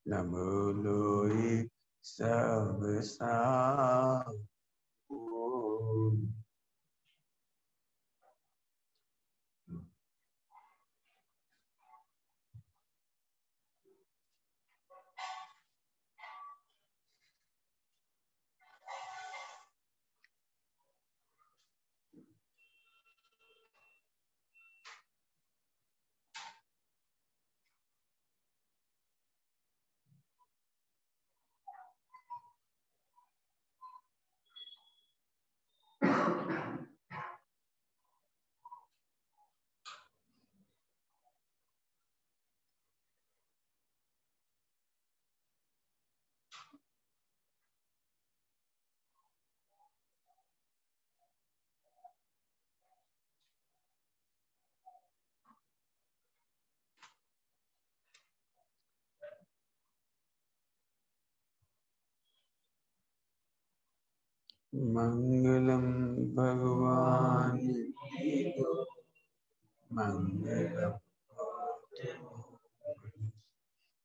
न बोलोई सब साओ। मंगलम भगवान विष्णु, मंगलम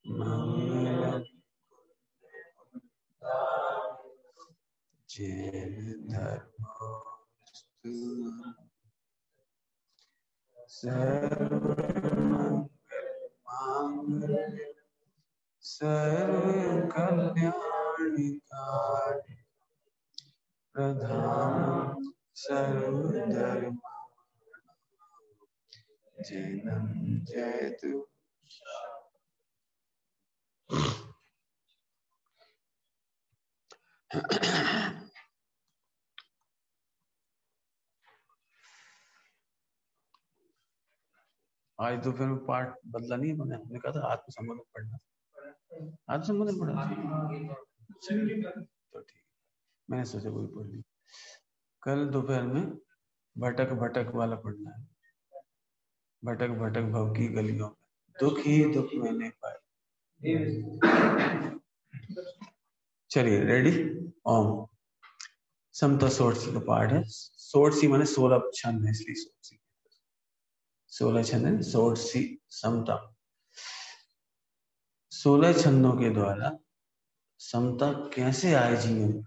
मंगलम जैन धर्मस्तु, सर्वमंगल सर्वकल्याणकारी प्रधानम सर्वधर्म जैनम जयतु। आज दोपहर में पाठ बदला नहीं बना, हमने कहा था आत्मसंबोधन पढ़ना, आत्मसंबोधन पढ़ा तो ठीक, मैंने सोचा वही पढ़ ली। कल दोपहर में भटक भटक वाला पढ़ना है। भटक भटक भव की गलियों में दुख ही दुख मैंने पाए। चलिए रेडी। ओम। समता सोर्सी का पाठ है। सोर्सी माने 16 छंद है, इसलिए सोर्सी 16 छंद है। सोर्सी समता 16 छंदों के द्वारा समता कैसे आए जीवन में।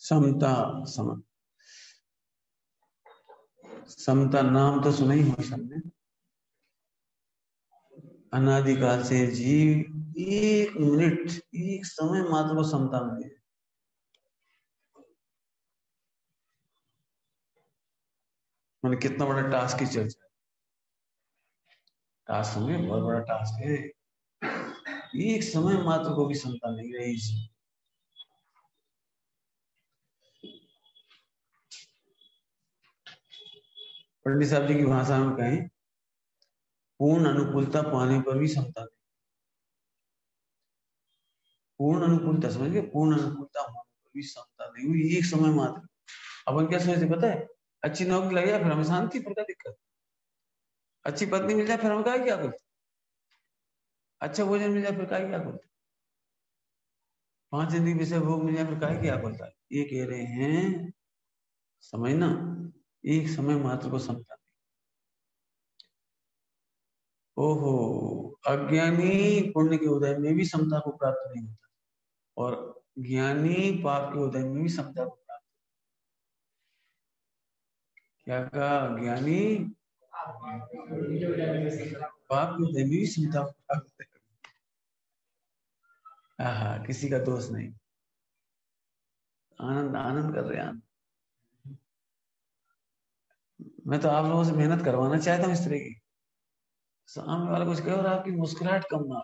समता समता नाम तो सुना ही हो सबने। अनादिकाल से जीव एक मिनट एक समय मात्र को समता में है। मैंने कितना बड़ा टास्क की चर्चा, टास्क में बहुत बड़ा टास्क है। एक समय मात्र को भी समता नहीं रही जी। पंडित साहब जी की भाषा में कहें, पूर्ण अनुकूलता पाने पर भी समता नहीं। पूर्ण अनुकूलता समझ गए, पूर्ण अनुकूलता होने पर भी समता नहीं हुई एक समय मात्र। अपन क्या सोचते पता है, अच्छी नौकरी लग जाए फिर हमें शांति, फिर क्या दिक्कत। अच्छी पत्नी मिल जाए फिर हम क्या करते, अच्छा भोजन मिल जाए फिर क्या करते, 5 जिंदगी विषय भोग मिल जाए फिर क्या करता है। ये कह रहे हैं समझना, एक समय मात्र को समता नहीं। ओहो, अज्ञानी पुण्य के उदय में भी समता को प्राप्त नहीं होता, और ज्ञानी पाप के उदय में भी समता को प्राप्त। क्या कहा, ज्ञानी पाप के उदय में भी समता को प्राप्त। हाँ, किसी का दोष नहीं, आनंद आनंद कर रहे हैं। मैं तो आप लोगों से मेहनत करवाना चाहता हूँ इस तरह की, सामने वाला कुछ कहे और आपकी मुस्कुराहट कम ना।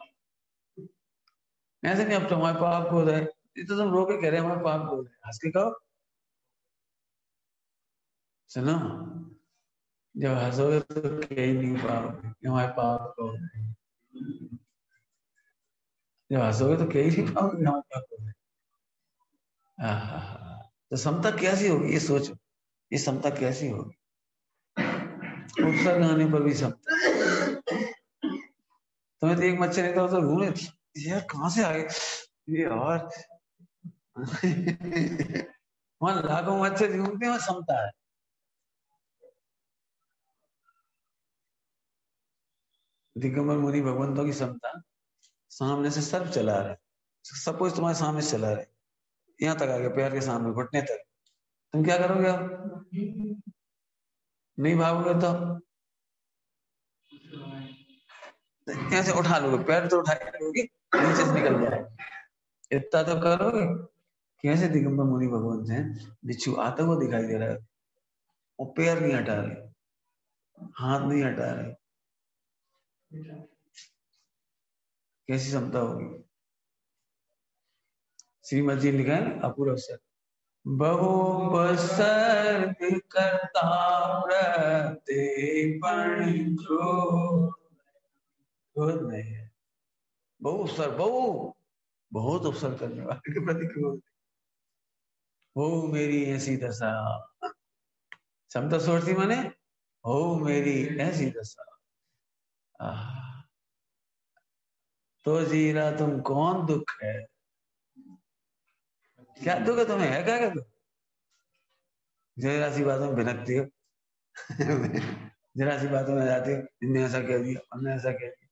ऐसे नहीं अब तो हमारे पाप को उदय, ये तो तुम रो के कह रहे हैं हमारे पाप को उदय, हंस के कहो। सुनो, जब हंसोगे तो कह ही नहीं पाओगे कि हमारे पाप को, जब हंसोगे तो कह ही नहीं पाओगे कि हमारे पाप को। तो समता कैसी होगी ये सोचो, ये समता कैसी होगी? उपसर्ग आने पर भी समता। तुम्हें तो एक मच्छर इधर उधर घूम रहे थे, यार कहां से आ गए ये, और वहां लाखों मच्छर घूमते हैं, वहां समता है। दिगंबर मुनि भगवंतों की समता, सामने से सर्प चला रहे, सब कुछ तुम्हारे सामने से चला रहे, यहाँ तक आ गए पैर के सामने, घुटने तक, तुम क्या करोगे? आप नहीं भागोगे तो यहाँ से उठा लोगे, पैर तो उठा लोगे, नीचे से निकल जाए, इतना तो करोगे। कैसे दिगंबर मुनि भगवंत हैं, बिच्छू आता हुआ दिखाई दे रहा है, वो पैर नहीं हटा रहे, हाथ नहीं हटा रहे, कैसी क्षमता होगी? श्रीमद जी लिखा है ना अपूर्व अवसर, बहु बसर करता क्रोध नहीं है, बहु अवसर, बहुत अवसर करने वाले के प्रति क्रोध, हो मेरी ऐसी दशा, क्षमता सोचती माने हो मेरी ऐसी दशा, तो जीरा तुम कौन दुख है, क्या दुख है तुम्हें, है क्या दुख? जरा सी बातों में भिनकती हो जरा सी बातों में जाती हो, इनने ऐसा कह दिया, हमने ऐसा कह दिया।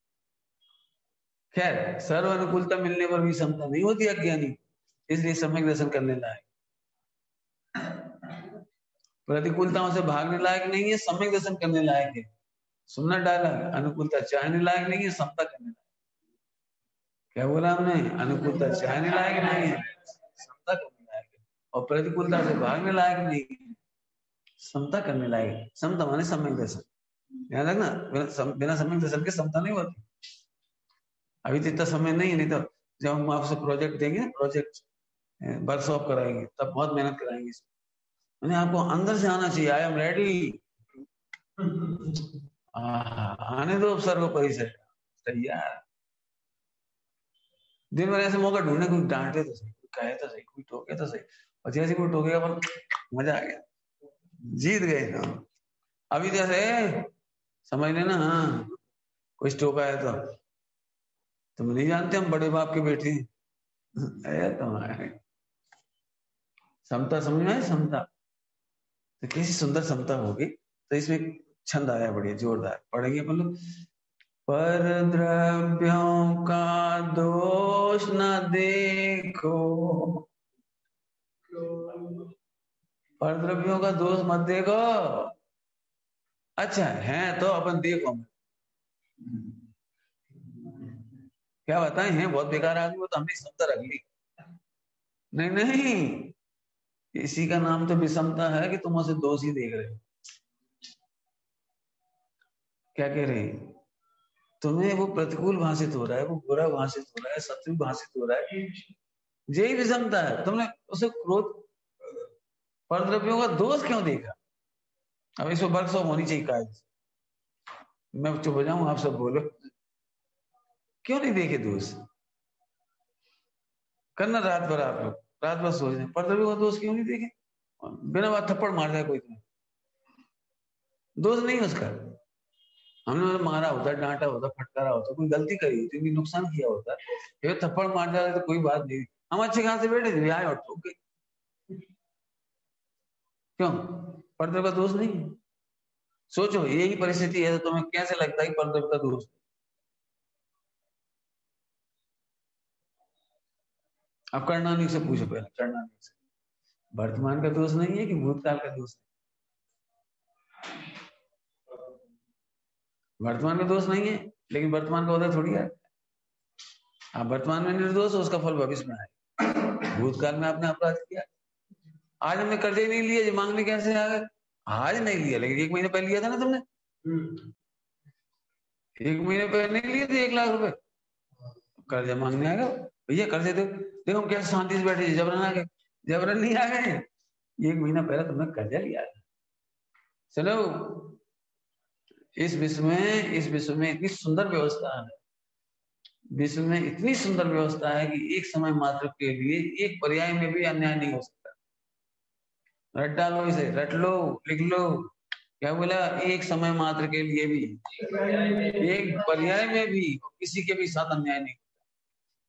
खैर, सर्व अनुकूलता मिलने पर भी समता नहीं होती अज्ञानी, इसलिए सम्यक दर्शन करने लायक, प्रतिकूलताओं से भागने लायक नहीं है, सम्यक दर्शन करने लायक है। सुनना डाला, अनुकूलता चाहने लायक नहीं है, समता करने लायक। क्या बोला हमने? अनुकूलता चाहने लायक नहीं है, समता करने लायक है, और प्रतिकूलता से भागने लायक नहीं है, समता करने लायक। समता माने सम्यक दर्शन, ध्यान रखना, बिना सम्यक दर्शन के समता नहीं होती। अभी तो इतना समय नहीं है, नहीं तो जब हम आपसे प्रोजेक्ट देंगे, प्रोजेक्ट वर्कशॉप कराएंगे, तब बहुत मेहनत कराएंगे। मैंने आपको अंदर से आना चाहिए, आई एम रेडी, आने दो सर्व परिचय तैयार। दिन भर ऐसे मौका ढूंढने, कोई डांटे तो सही, कोई कहे तो सही, कोई टोके तो सही, और जैसे कोई टोकेगा पर मजा आ गया, जीत गए ना। अभी जैसे समझ लेना, हाँ कोई टोका है तो तुम नहीं जानते हम बड़े बाप के बेटे है तुम्हारे। समता समझ में, समता तो कैसी सुंदर समता होगी। तो इसमें छंद आया बढ़िया जोरदार, पढ़ेंगे अपन लोग। पर द्रव्यों का दोष न देखो, पर द्रव्यों का दोष मत देखो, अच्छा है तो अपन देखो, क्या बताएं, हैं बहुत बेकार आदमी, तो हमने समता रख ली। नहीं नहीं, इसी का नाम तो विषमता है कि तुम उसे दोष ही देख रहे हो। क्या कह रहे हैं? तुम्हें वो प्रतिकूल भाषित हो रहा है, वो बुरा भाषित हो रहा है, शत्रु भाषित हो रहा है, यही विषमता है। तुमने उसे क्रोध, परद्रव्यों का दोष क्यों देखा? अब इसमें वर्कशॉप होनी चाहिए कायदे से। मैं चुप हो जाऊं, आप सब बोलो, क्यों नहीं देखे दोष? करना रात भर, आप लोग रात भर सोच रहे, परद्रव्यों का दोष क्यों नहीं देखे? बिना बात थप्पड़ मार जाए कोई, तुम्हें दोष नहीं उसका, हमने मारा होता, डांटा होता, फटकारा होता, कोई गलती करी होती, कोई नुकसान किया होता, फिर थप्पड़ मार जाए तो कोई बात नहीं। हम अच्छे कहां से बैठे थे, आए और ठोक गए, क्यों? पर्दे का दोष नहीं है। सोचो यही परिस्थिति है तो तुम्हें कैसे लगता है कि पर्दे का दोष? अब कर्णानिक से पूछो, पहले कर्णानिक से, वर्तमान का दोष नहीं है कि भूतकाल का दोष है? वर्तमान का दोष नहीं है, लेकिन वर्तमान का उदय थोड़ी है। आप वर्तमान में निर्दोष हो, उसका फल भविष्य में आए। भूतकाल में आपने अपराध किया, आज हमने कर्जे नहीं लिए, जो मांगने कैसे आ गए? आज नहीं लिया, लेकिन 1 महीने पहले लिया था ना तुमने। 1 महीने पहले नहीं लिए थे 1 लाख रुपए, कर्जा मांगने आ गए, भैया कर्जे दो। देखो हम कैसे शांति से बैठे, जबरन आ गए? जबरन नहीं आ गए, 1 महीना पहले तुमने कर्जा लिया था। चलो इस विश्व में इतनी सुंदर व्यवस्था है, विश्व में इतनी सुंदर व्यवस्था है कि एक समय मात्र के लिए एक पर्याय में भी अन्याय नहीं हो सकता। रट डालो इसे, रट लो, लिख लो। क्या बोला? एक समय मात्र के लिए भी, एक पर्याय में भी किसी के भी साथ अन्याय नहीं।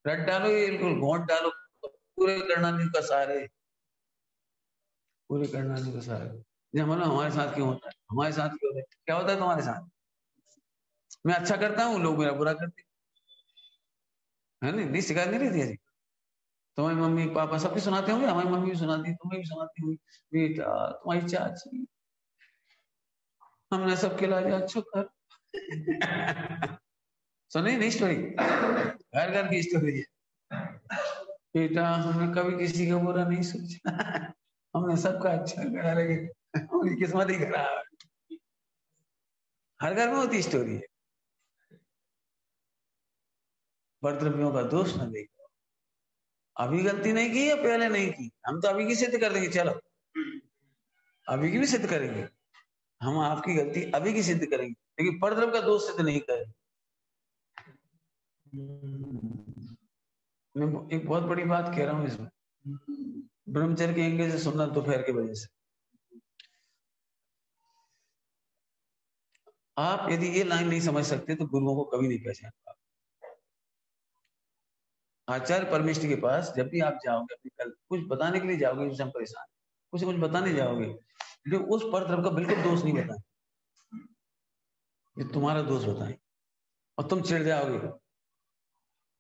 रट डालो ये, बिल्कुल घोंट डालो। पूरे करुणानिधि का सार है, पूरे करुणानिधि का सार है। हमारे साथ क्यों होता है? हमारे साथ क्यों होता है? क्या होता है तुम्हारे साथ? मैं अच्छा करता हूँ, लोग मेरा बुरा करते है। नहीं शिकायत नहीं रहती है। तुम्हारी मम्मी पापा सबकी सुनाते होंगे, हमारी मम्मी भी सुनाती, तुम्हें भी सुनाती होंगी, बेटा तुम्हारी चाची हमने सबके लाज अच्छा कर। सुनी नहीं स्टोरी? घर घर की स्टोरी है। बेटा हमने कभी किसी का बुरा नहीं सोचा, हमने सबका अच्छा करा, लेकिन उनकी किस्मत ही खराब है। हर घर में होती स्टोरी है। परद्रव्यों का दोष न देखो। अभी गलती नहीं की या पहले नहीं की, हम तो अभी की सिद्ध कर देंगे। चलो अभी की भी सिद्ध करेंगे, हम आपकी गलती अभी की सिद्ध करेंगे, लेकिन परद्रव्य का दोष सिद्ध नहीं करेंगे। मैं एक बहुत बड़ी बात कह रहा हूं इसमें। ब्रह्मचर्य के एंगल से सुनना दोपहर के वजह से। आप यदि ये लाइन नहीं समझ सकते तो गुरुओं को कभी नहीं पहचान पाओगे। आचार्य परमेष्ठी के पास जब भी आप जाओगे, अपनी कल कुछ बताने के लिए जाओगे, जिससे हम परेशान, कुछ बताने जाओगे, जो उस परद्रव्य का बिल्कुल दोष नहीं बताए, ये तुम्हारा दोष बताए, और तुम चिढ़ जाओगे।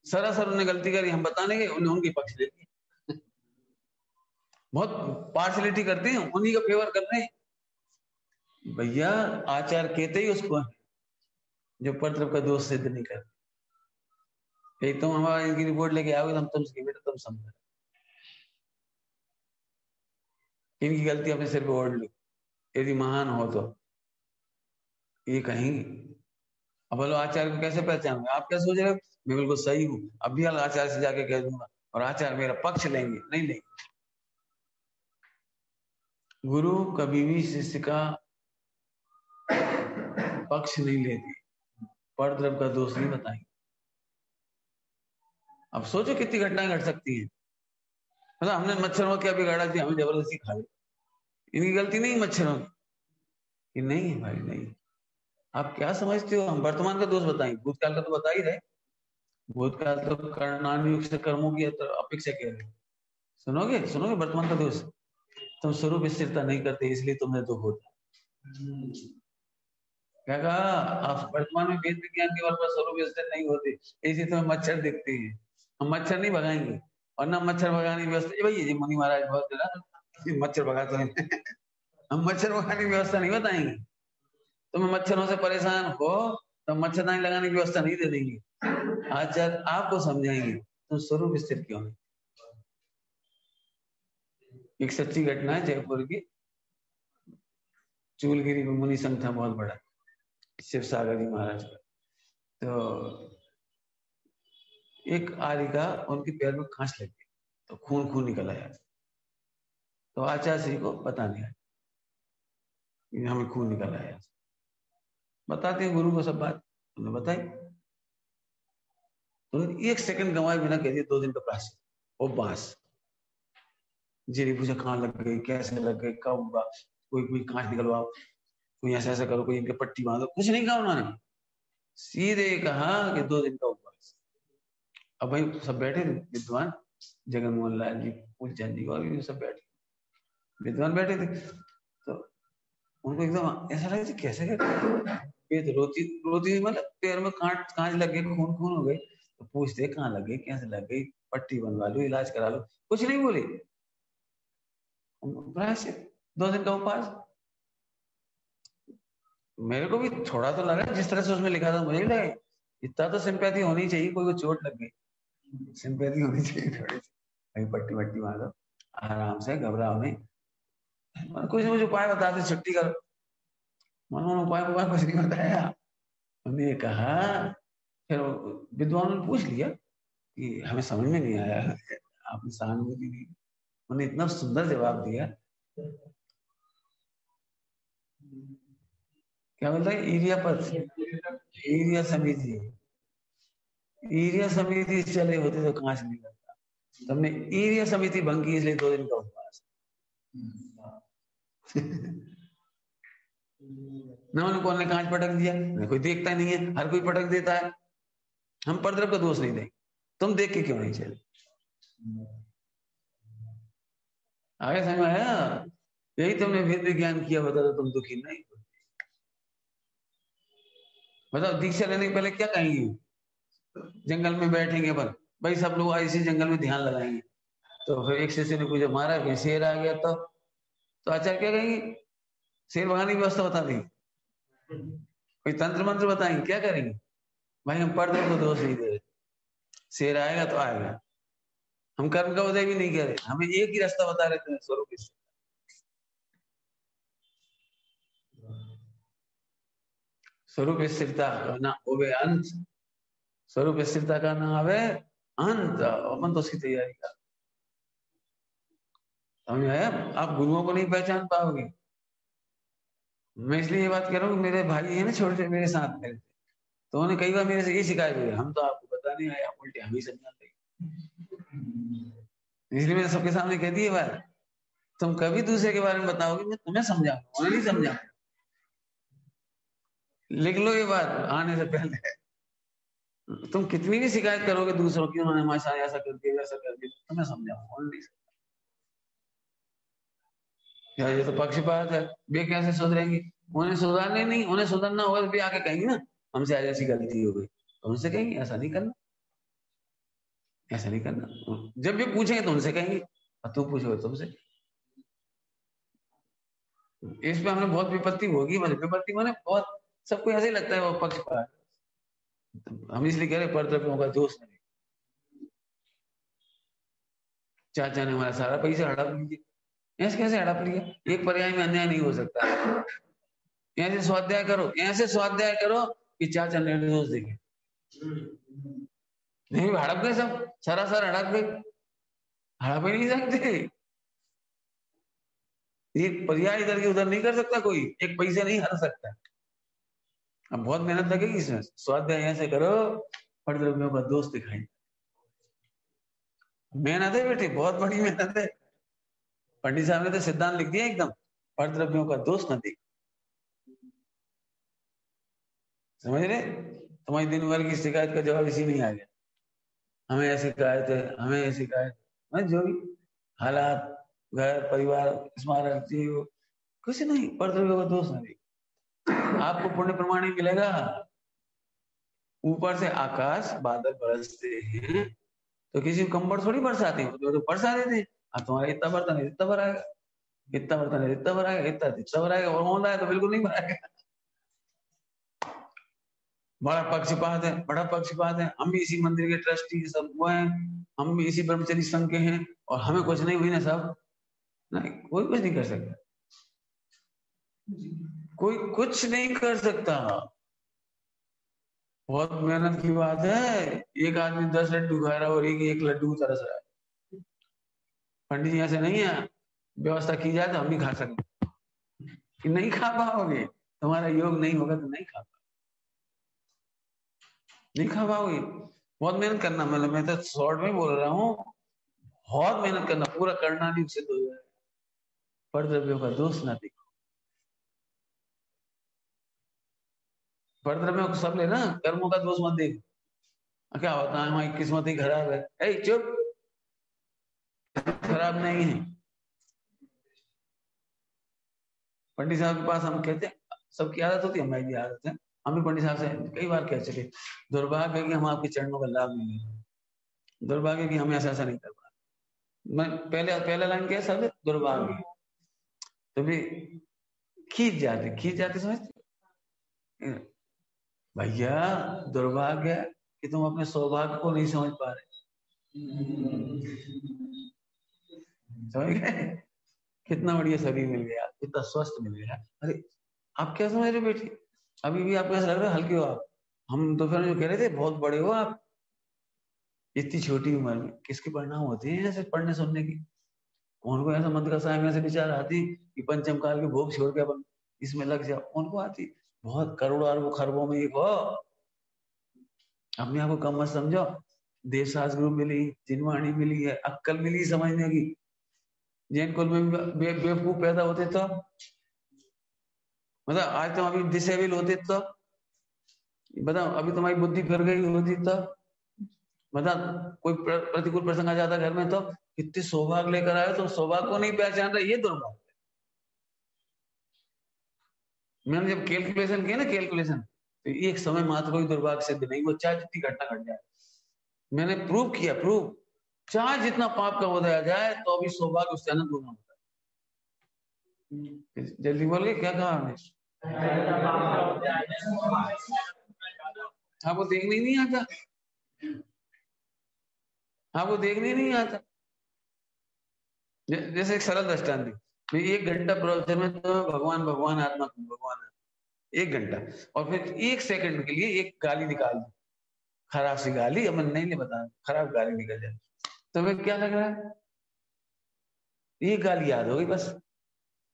सरासर उन्होंने गलती करी, हम बताने गए, उन्हें उनकी पक्ष ले लिया। बहुत पार्शलिटी करते हैं, उन्हीं का फेवर कर रहे हैं। भैया आचार्य कहते ही उसको है जो परद्रव्य का दोष सिद्ध नहीं कर। तुम हमारा इनकी रिपोर्ट लेके आओगे, हम तुमसे बेटा तुम समझो, इनकी गलती अपने सिर पे ओढ़ लो, यदि महान हो तो ये कहेंगे। अब बोलो आचार्य को कैसे पहचानोगे? आप क्या सोच रहे हो? मैं बिल्कुल सही हूँ, अब भी आचार्य से जाके कह दूंगा और आचार्य मेरा पक्ष लेंगे? नहीं लेंगे। गुरु कभी भी शिष्य का पक्ष नहीं लेते, परद्रव्य का दोष नहीं बताएंगे। अब सोचो कितनी घटनाएं घट सकती हैं। मतलब हमने मच्छरों को क्या बिगाड़ा थी, हमें जबरदस्ती खा ली, इनकी गलती नहीं मच्छरों की? नहीं भाई नहीं। आप क्या समझते हो? हम वर्तमान का दोष बताएंगे, भूतकाल का तो बता ही रहे। भूतकाल तो कर्णानुयुक्त कर्मों की अपेक्षा कह रहे। सुनोगे सुनोगे वर्तमान का दोष? तुम स्वरूप स्थिरता नहीं करते, इसलिए तुम्हें दुख होता। क्या कहा? आप वर्तमान में वेद विज्ञान के बल पर स्वरूप स्थिर नहीं होते, इसी तुम्हें मच्छर दिखते हैं। हम मच्छर नहीं भगाएंगे, और ना मच्छर भगाने की व्यवस्था। भाई ये मुनि महाराज बहुत मच्छर भगाते हैं। हम मच्छर भगाने की व्यवस्था नहीं बताएंगे। तुम्हें मच्छरों से परेशान हो तो मच्छरदानी लगाने की व्यवस्था नहीं दे देंगे। आचार्य आपको समझाएंगे तुम स्वरूप स्थिर क्यों नहीं। एक सच्ची घटना है जयपुर की। चूलगिरी में मुनि संघ था बहुत बड़ा, शिव सागर जी महाराज का। तो एक आर्य का उनके पैर में खांच लग गई, तो खून खून निकल आया। तो आचार्य श्री को पता नहीं आया, हमें खून निकल आया। बताते हैं गुरु को सब बात, उन्होंने बताई। उन्होंने एक सेकंड गंवाए बिना कह दिया 2 दिन का प्राश्चित। वो बांस जी पूछा कहाँ लग गई, कैसे लग गई, कब हुआ, कोई कोई कांच निकलवाओ, कोई ऐसा ऐसा करो, कोई इनके पट्टी बांधो, कुछ नहीं कहा उन्होंने। सीधे कहा कि 2 दिन का उपवास। अब भाई सब बैठे थे विद्वान, जगन मोहन लाल जी, फूलचंद जी और भी सब बैठे, विद्वान बैठे थे। तो उनको एकदम ऐसा लगा कैसे ये तो रोती रोती, मतलब पैर में कांच कांच लग गए, खून खून हो गए। तो पूछते कहाँ लग गई, कैसे लग गई, पट्टी बनवा लो, इलाज करा लो, कुछ नहीं बोले। प्रायश्चित 2 दिन का उपवास। मेरे को भी थोड़ा तो लगा, जिस तरह से उसमें लिखा था मुझे भी लगा इतना तो सिंपैथी होनी चाहिए, कोई को चोट लग गई सिंपैथी होनी चाहिए थोड़ी सी, कहीं पट्टी वट्टी मारो, आराम से घबराओ नहीं। कुछ मुझे उपाय बताते छुट्टी करो, उन्होंने उपाय उपाय कुछ नहीं बताया। उन्होंने कहा, फिर विद्वान ने पूछ लिया कि हमें समझ में नहीं आया, आपने सहानुभूति दी। उन्होंने इतना सुंदर जवाब दिया क्या बोलता है? ईरिया पथ, ईरिया समिति, ईरिया समिति चले होते तो कहां से निकलता। तुमने ईरिया समिति भंग की, इसलिए 2 दिन का उपवास। न उनको ने कांच पटक दिया, कोई देखता नहीं है, हर कोई पटक देता है। हम परद्रव का दोष नहीं देंगे, तुम देख के क्यों नहीं चले? आगे समझ आया? यही तुमने वेद विज्ञान किया होता तो तुम दुखी नहीं होते। बताओ, दीक्षा लेने के पहले क्या कहेंगे? जंगल में बैठेंगे पर भाई सब लोग इसी जंगल में ध्यान लगाएंगे। तो फिर एक शिष्य ने पूछा, महाराज फिर शेर आ गया तो आचार्य क्या कहेंगे? शेर भगाने की व्यवस्था बता देंगे, कोई तंत्र मंत्र बताएंगे, क्या करेंगे? भाई हम पर्दे को दोष नहीं दे रहे, शेर आएगा तो आएगा, हम कर्म का उदय भी नहीं कर रहे, हमें एक ही रास्ता बता रहे थे, स्वरूप स्थिरता। स्वरूप स्थिरता का ना होवे अंत, स्वरूप स्थिरता का ना आवे अंत, अपन तो उसकी तैयारी कर। समझ आया? आप गुरुओं को नहीं पहचान पाओगे। मैं इसलिए ये बात कह रहा हूँ, मेरे भाई है ना छोटे मेरे साथ में, तो उन्होंने कई बार मेरे से ये शिकायत हुई, हम तो आपको पता नहीं आया, उल्टे हम ही समझा देंगे। इसलिए मैंने सबके सामने कह दी बात, तुम कभी दूसरे के बारे में बताओगे मैं तुम्हें समझाऊंगा, उन्हें नहीं समझाऊंगा। लिख लो ये बात आने से पहले। तुम कितनी भी शिकायत करोगे दूसरों की, उन्होंने हमारे साथ ऐसा कर दिया वैसा कर दिया, तुम्हें समझाऊंगा, उन्हें नहीं समझाऊंगा। यार ये तो पक्षपात है, वे कैसे सुधरेंगे? उन्हें सुधारने नहीं, उन्हें सुधरना होगा तो भी आके कहेंगे ना हमसे आज ऐसी गलती हो गई, तो उनसे कहेंगे ऐसा नहीं करना, ऐसा नहीं करना। जब भी पूछेंगे तो उनसे कहेंगे, और तू पूछो तुमसे। इस पे हमने बहुत विपत्ति होगी, मतलब विपत्ति माने बहुत, सबको ऐसे ही लगता है वो पक्षपात। हम इसलिए कह रहे परद्रव्यों का दोष नहीं। चाचा ने हमारा सारा पैसा हड़प लिया, ऐसे कैसे हड़प लिया? एक पर्याय में अन्याय नहीं हो सकता। ऐसे स्वाध्याय करो, ऐसे स्वाध्याय करो कि चाचा निर्दोष देखे। नहीं हड़प गए, सब सरासर हड़प गए, हड़प ही नहीं सकते। एक पर्याय इधर के उधर नहीं कर सकता कोई, एक पैसे नहीं हर सकता। अब बहुत मेहनत लगेगी इसमें, स्वाध्याय ऐसे करो परद्रव्यों का दोष दिखाई। मेहनत है बेटे, बहुत बड़ी मेहनत है। पंडित साहब ने तो सिद्धांत लिख दिया एकदम, परद्रव्यों का दोष न देख। समझ रहे? तुम्हारी दिन भर की शिकायत का जवाब इसी में ही आ गया। हमें ऐसी शिकायत है, हमें ऐसी शिकायत, जो भी हालात, घर परिवार स्मारक जीव, कुछ नहीं, परद्रव्यों का दोष न देख। आपको पुण्य प्रमाण ही मिलेगा। ऊपर से आकाश बादल बरसते हैं तो किसी को कंबल थोड़ी बरसाते हैं, तो बरसा देते हैं। अब तुम्हारा इतना बर्तन है इतना भर आएगा, इतना बर्तन है इतना भर आएगा, इतना भर आएगा, और होना है तो बिल्कुल नहीं भराएगा। बड़ा पक्षपात है, बड़ा पक्षपात है। हम भी इसी मंदिर के ट्रस्टी सब वो हैं, हम भी इसी ब्रह्मचर्य संघ के हैं, और हमें कुछ नहीं हुई ना सब। नहीं, कोई कुछ नहीं कर सकता, कोई कुछ नहीं कर सकता। बहुत मेहनत की बात है। एक आदमी 10 लड्डू खा रहा है और एक लड्डू तरस रहा है। पंडित जी ऐसे नहीं है, व्यवस्था की जाए तो हम भी खा सकते, कि नहीं खा पाओगे, तुम्हारा योग नहीं होगा तो नहीं खा पाओगे। बहुत मेहनत करना, मतलब मैं तो शॉर्ट में बोल रहा हूँ, बहुत मेहनत करना, पूरा करना भी सिद्ध हो जाए। परद्रव्यों का दोष ना देखो, परद्रव्यों को सब लेना, कर्मों का दोष मत देखो। क्या होता है हमारी किस्मत ही खराब है, ए चुप, खराब नहीं है। पंडित साहब के पास हम कहते हैं, सबकी आदत होती है, हमारी भी आदत है, हम भी पंडित साहब से कई बार कह चुके, दुर्भाग्य है कि हम आपके चरणों का लाभ नहीं ले, दुर्भाग्य कि हम ऐसा नहीं कर पा। मैं पहला लाइन क्या सब दुर्भाग्य, तो भी खींच जाते समझते भैया, दुर्भाग्य है कि तुम अपने सौभाग्य को नहीं समझ पा रहे। समझ गए? कितना बढ़िया शरीर मिल गया, कितना स्वस्थ मिल गया। अरे आप क्या समझ रहे बेटी, अभी भी आपको ऐसा लग रहा है हल्के हो आप। हम दोपहर में कह रहे थे बहुत बड़े हो आप, इतनी छोटी उम्र में किसके परिणाम होते हैं ऐसे पढ़ने सुनने की। उनको ऐसा मत का साय में से विचार आती कि पंचम काल के भोग छोड़ के अपन इसमें लग जाओ, उनको आती। बहुत करोड़ों अरबों खरबों में एक हो। अपने आप को कम मत समझो। देवसास गुरु मिली, जिनवाणी मिली है, अक्कल मिली समझने की। जैन कुल में बेवकूफ पैदा होते तो, मतलब आज तुम अभी डिसेबल होते तो, बताओ अभी तुम्हारी बुद्धि फिर गई होती तो, मतलब कोई प्रतिकूल प्रसंग आ जाता घर में तो कितने सौभाग्य लेकर आए, तो सौभाग्य को नहीं पहचान रहे, ये दुर्भाग्य। मैंने जब कैलकुलेशन किया ना, कैलकुलेशन, तो एक समय मात्र कोई दुर्भाग्य सिद्ध नहीं, वो चाहे जितनी घटना घट जाए। मैंने प्रूव किया, प्रूव, चाहे जितना पाप का बताया जाए तो अभी सौभाग्य उससे अनंत गुना होता है। जल्दी बोलिए, क्या कहा हमने? आपको देखने ही नहीं आता, आपको देखने नहीं आता। जैसे एक सरल दृष्टांत दी, 1 घंटा प्रवचन में तो भगवान भगवान आत्मा भगवान, 1 घंटा, और फिर 1 सेकंड के लिए एक गाली निकाल दी, खराब सी गाली, अब मैं नहीं बता, खराब गाली निकल जाए, तो फिर क्या लग रहा है? ये गाली याद होगी बस।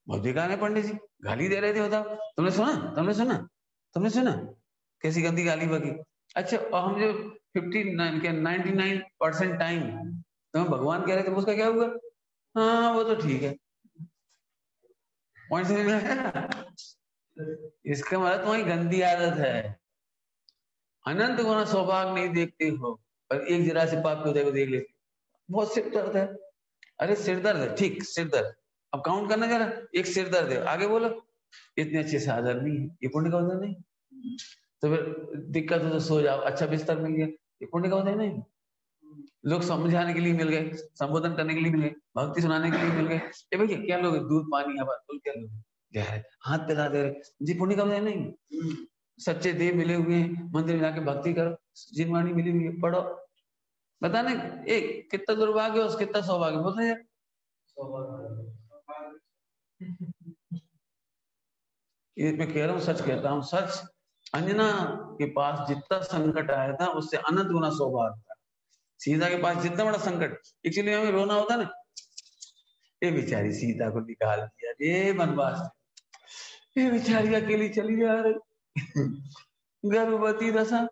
बहुत बेकार है पंडित जी, गाली दे रहे थे, बताओ, तुमने सुना, तुमने सुना, तुमने सुना कैसी गंदी गाली बकी। अच्छा, और हम जो 99% टाइम तुम्हें भगवान कह रहे थे, उसका क्या हुआ? हाँ वो तो ठीक है, पॉइंट समझ में आया? इसका मतलब तुम्हारी गंदी आदत है, अनंत गुना सौभाग्य नहीं देखते हो, पर एक जरा से पाप के उदय को देख लेते। बहुत सिर दर्द है, अरे सिर दर्द है, ठीक, सिर दर्द, अब काउंट करना जरा, एक सिर दर्द है, आगे बोलो, इतने अच्छे से आदर नहीं है, ये पुण्य का उदय नहीं। तो फिर दिक्कत हो तो सो जाओ, अच्छा बिस्तर मिल गया, ये पुण्य का उदय नहीं। लोग समझाने के लिए मिल गए, संबोधन करने के लिए मिल गए, भक्ति सुनाने के लिए मिल गए, ये भैया क्या लोगे, दूध पानी हवा, तुम क्या लोगे, क्या है, हाथ पिला दे रहे जी, पुण्य का उदय नहीं। सच्चे देव मिले हुए हैं, मंदिर में जाके भक्ति करो, जिनवाणी मिली हुई है, पढ़ो। बताने एक कितना दुर्भाग्य और कितना सौभाग्य, बोलते हैं। ये मैं कह रहा हूँ, सच कहता हूँ, सच। अंजना के पास जितना संकट आया था उससे अनंत गुना सौभाग्य था। सीता के पास जितना बड़ा संकट, एक्चुअली हमें रोना होता ना, ये बेचारी सीता को निकाल दिया रे वनवास, ये बेचारी अकेली चली जा रही गर्भवती दशा,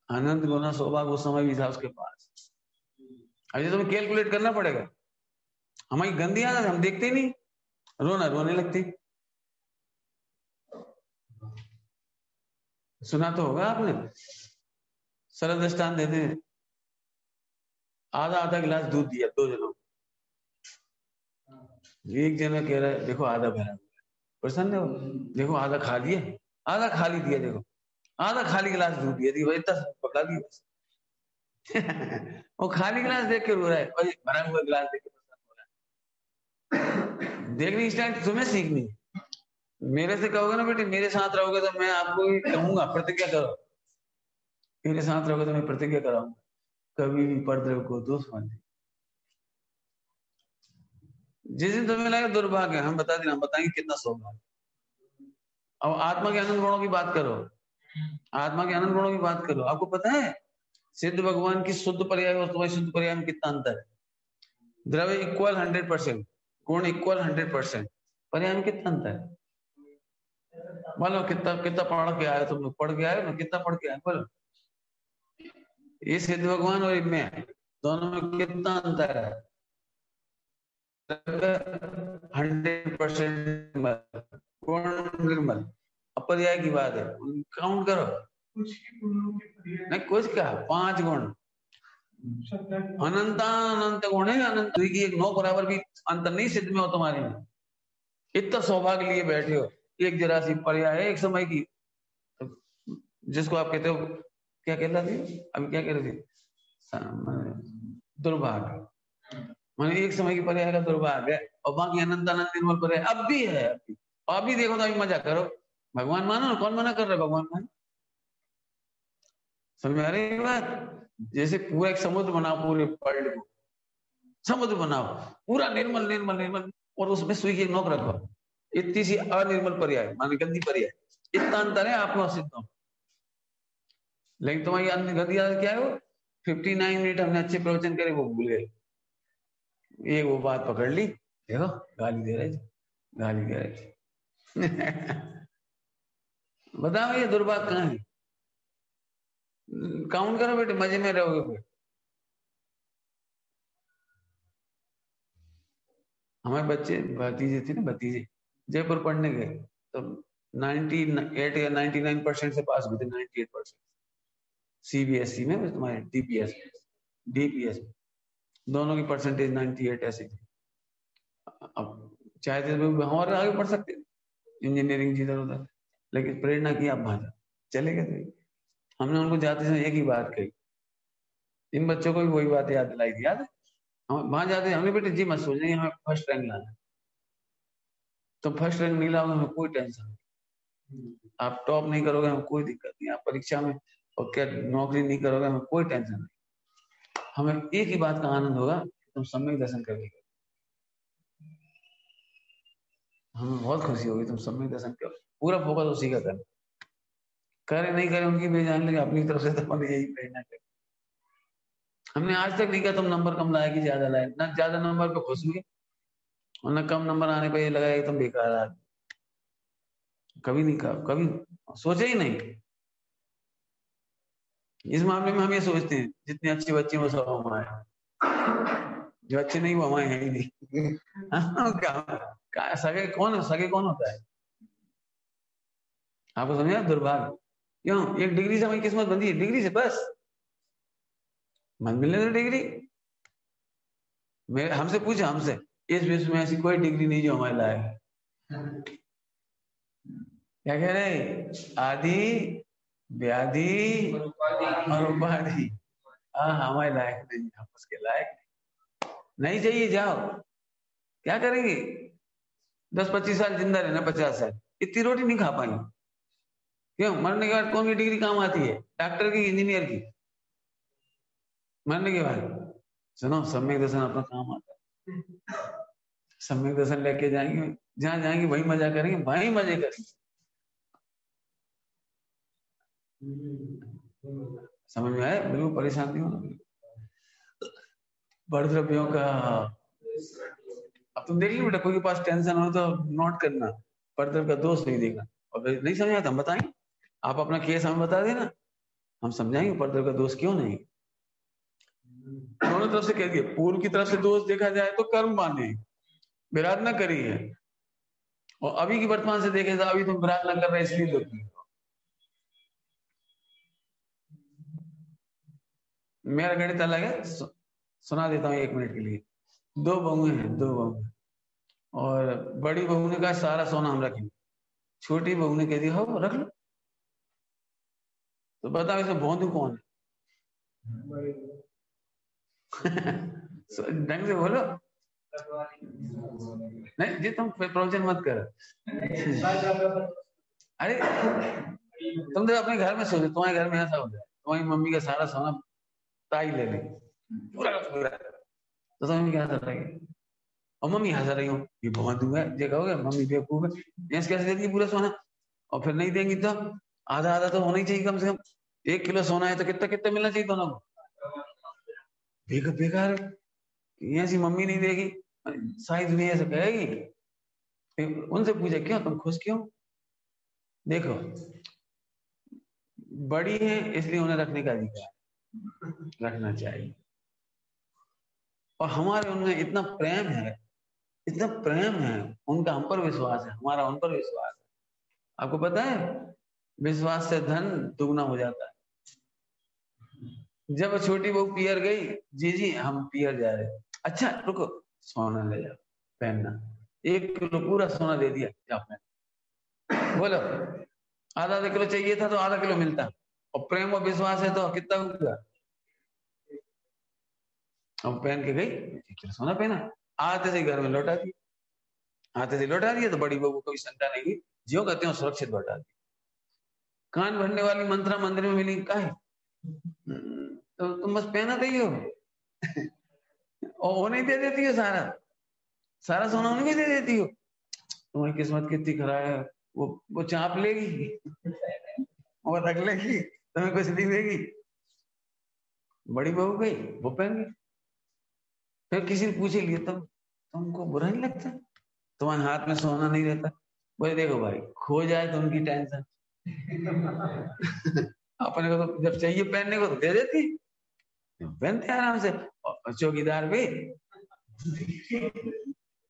अनंत गुना सौभाग्य उस समय भी था उसके पास। अभी तुम्हें कैलकुलेट करना पड़ेगा। हमारी गंदी आदत, हम देखते नहीं, रोना रोने लगती। सुना तो होगा आपने, सरल दृष्टांत देते हैं, आधा आधा गिलास दूध दिया 2 जनों, एक जना कह रहा है देखो आधा भरा हुआ है, प्रसन्न हो, देखो आधा खा लिया, आधा खाली दिया, देखो आधा खाली गिलास दूध दिया, देखो इतना पकड़ा दिया बस वो खाली गिलास देख के रो रहा है, और भरा हुआ गिलास देख के प्रसन्न हो रहा है। देखने स्टाइल तुम्हें सीखनी है। मेरे से कहोगे ना बेटे, मेरे साथ रहोगे तो मैं आपको ही कहूंगा, प्रतिज्ञा करो, मेरे साथ रहोगे तो मैं प्रतिज्ञा कराऊंगा, कभी भी परद्रव्य को दोष मत। जिस दिन तुम्हें लगे दुर्भाग्य, हम बता देना, हम बताएंगे कितना सौभाग्य। अब आत्मा के अनंत गुणों की बात करो, आत्मा के अनंत गुणों की बात करो, आपको पता है सिद्ध भगवान की शुद्ध पर्याय और तुम्हारी शुद्ध पर्याय में कितना अंतर है? द्रव्य इक्वल 100%, गुण इक्वल 100%, पर्याय में कितना अंतर है? बोलो कितना कितना पढ़ के आए तुम लोग, पढ़ के आए ना, कितना पढ़ के आए बोलो? ये सिद्ध भगवान और मैं, दोनों में कितना अंतर है? 100% निर्मल, अपर्याय की बात है, काउंट करो, नहीं कुछ क्या, 5 गुण, अनंत गुण है, अनंत की एक 9 बराबर भी अंतर नहीं सिद्ध में हो तुम्हारे में। इतना सौभाग्य लिए बैठे हो, एक जरा सी पर्याय है एक समय की, जिसको आप कहते हो, क्या कहलाती है अभी, क्या कह रहे थे, दुर्भाग्य, माने एक समय की पर्याय का दुर्भाग्य है, और बाकी अनंत अनंत निर्मल पर्याय अब भी है, अभी देखो तो अभी मजा करो, भगवान मानो ना, कौन मना कर रहा है, भगवान मानो, समझ में आ रही है बात? जैसे पूरा एक समुद्र बनाओ, पूरे वर्ल्ड को समुद्र बनाओ, पूरा निर्मल निर्मल निर्मल, और उसमें सुई की एक नोक रखो, इतनी सी अनिर्मल पर्याय, माने गंदी पर्याय, इतना अंतर है आप में और सिद्धों। लेकिन तुम्हारी गंदी आदत क्या है? वो 59 मिनट हमने अच्छे प्रवचन करे, वो भूल गए, ये वो बात पकड़ ली, देखो गाली दे रहे थे, गाली दे रहे थे बताओ ये दुर्भाग्य कहाँ है? काउंट करो बेटे, मजे में रहोगे फिर। हमारे बच्चे भतीजे थे ना, भतीजे जयपुर पढ़ने गए तो 98 या 99% से पास हुए थे, 98%। सीबीएसई में, तुम्हारे डीपीएस डीपीएस दोनों की परसेंटेज 98 ऐसी थी। अब चाहते तो हमारे आगे बढ़ सकते, इंजीनियरिंग इधर उधर, लेकिन प्रेरणा की आप वहां चले गए थे। हमने उनको जाते समय एक ही बात कही, इन बच्चों को भी वही बात याद दिलाई थी, याद है? हम वहां जाते हमने, बेटे जी मत सोचना हमें फर्स्ट रैंक लाना है। तो फर्स्ट रैंक नहीं लाओगे हमें कोई टेंशन नहीं, आप टॉप नहीं करोगे हमें कोई दिक्कत नहीं, आप परीक्षा में और क्या नौकरी नहीं करोगे हमें कोई टेंशन नहीं, हमें एक ही बात का आनंद होगा, तुम सम्यक दर्शन करके, हमें बहुत खुशी होगी तुम सम्यक दर्शन करो, पूरा फोकस उसी का करना, करे नहीं करे उनकी बेजान, लेकिन अपनी तरफ से तो हमें यही प्रेरणा करे। हमने आज तक नहीं कहा तुम नंबर कम लाए कि ज्यादा लाए, ना ज्यादा नंबर पे खुश हुए और ना कम नंबर आने पे ये लगा कि तुम बेकार आदमी, कभी नहीं कहा, कभी सोचे ही नहीं। इस मामले में हम ये सोचते हैं जितने अच्छे बच्चे वो सब हमारे, जो अच्छे नहीं वो हमारे हैं ही नहीं। क्या सगे कौन, सगे कौन होता है? आपको समझा दुर्भाग्य? क्यों? एक डिग्री से हमारी किस्मत बंधी है, डिग्री से बस मन मिलने दो डिग्री। मेरे हमसे पूछा, हमसे इस विश्व में ऐसी कोई डिग्री नहीं जो हमारे लायक है। क्या कह रहे? आदि व्याधि और उपाधि, हाँ हमारे लायक नहीं, हम उसके लायक नहीं चाहिए। जाओ क्या करेंगे? 10-25 साल जिंदा रहना, 50 साल, इतनी रोटी नहीं खा पाएंगे। क्यों? मरने के बाद कौन सी डिग्री काम आती है? डॉक्टर की, इंजीनियर की? मरने के बाद सुनो, सम्यक दर्शन अपना काम आता है। सम्यक दर्शन लेके जाएंगे, जहां जाएंगे वही मजा करेंगे, वही मजे करेंगे। समझ में आया? बिल्कुल परेशान नहीं होना। बड़ द्रव्यों का, अब तुम देख लो बेटा, कोई के पास टेंशन हो तो नोट करना, परद्रव्य का दोष नहीं देखना, और नहीं समझा तो हम बताएंगे, आप अपना केस हमें बता देना, हम समझाएंगे परद्रव्य का दोष क्यों नहीं। दोनों तरफ से कह दिए, पूर्व की तरफ से दोष देखा जाए तो कर्म बांधे, विराट न करी है, और अभी की वर्तमान से देखे जाए, अभी तुम विराट न कर रहे इसलिए दुखी। मेरा गणित अलग है, सुना देता हूँ 1 मिनट के लिए। 2 बहुएं हैं, 2 बहुएं, और बड़ी बहू ने कहा सारा सोना हम रखेंगे, छोटी बहू ने कह दिया हो रख लो। तो बताओ इसमें भोंदू कौन है? ढंग से बोलो, नहीं जी तुम प्रवचन मत कर। अरे तुम तो अपने घर में सोचो, तुम्हारे घर में ऐसा हो जाए तुम्हारी मम्मी का सारा सोना ताई ले ले पूरा का पूरा, तो तुम्हें क्या हंस रही है? और मम्मी हंस रही हो, ये बहुत है, ये कहोगे मम्मी बेवकूफ है, कैसे दे देगी पूरा सोना? और फिर नहीं देंगी तो आधा आधा तो होना ही चाहिए कम से कम। 1 किलो सोना है तो कितना कितना मिलना चाहिए दोनों को? बेकार, ऐसी मम्मी नहीं देगी, सारी दुनिया ऐसे कहेगी। उनसे पूछे क्यों तुम खुश क्यों? देखो बड़ी है इसलिए उन्हें रखने का अधिकार, रखना चाहिए, और हमारे उनमें इतना प्रेम है, इतना प्रेम है, उनका हम पर विश्वास है, हमारा उन पर विश्वास है। आपको पता है विश्वास से धन दुगना हो जाता है। जब छोटी बहू पियर गई, जी हम पियर जा रहे, अच्छा रुको सोना ले जाओ पहनना, 1 किलो पूरा सोना दे दिया, जाओ पहन। बोलो आधा आधा किलो चाहिए था तो आधा किलो मिलता, और प्रेम और विश्वास है तो कितना हुआ? अब पहन के गई, 1 किलो सोना पहना, आते से घर में लौटा दिया, आते से लौटा दिया, तो बड़ी बहू को कोई शंका नहीं हुई, जो कहते हैं सुरक्षित लौटा दिया। कान भरने वाली मंत्रा मंदिर में मिली, का है तो तुम बस पहना दे हो और उन्हें दे देती हो, सारा सारा सोना उन्हें भी दे देती हो। तुम्हारी किस्मत कितनी खराब है, वो चाप लेगी और रख लेगी, तुम्हें कुछ नहीं देगी। बड़ी बहू गई, वो पहन गई। फिर किसी ने पूछे लिए तुमको बुरा नहीं लगता तुम्हारे हाथ में सोना नहीं रहता? बोले देखो भाई, खो जाए तो उनकी टेंशन, अपने को तो जब चाहिए पहनने को तो दे देती, पहनते आराम से। चौकीदार भी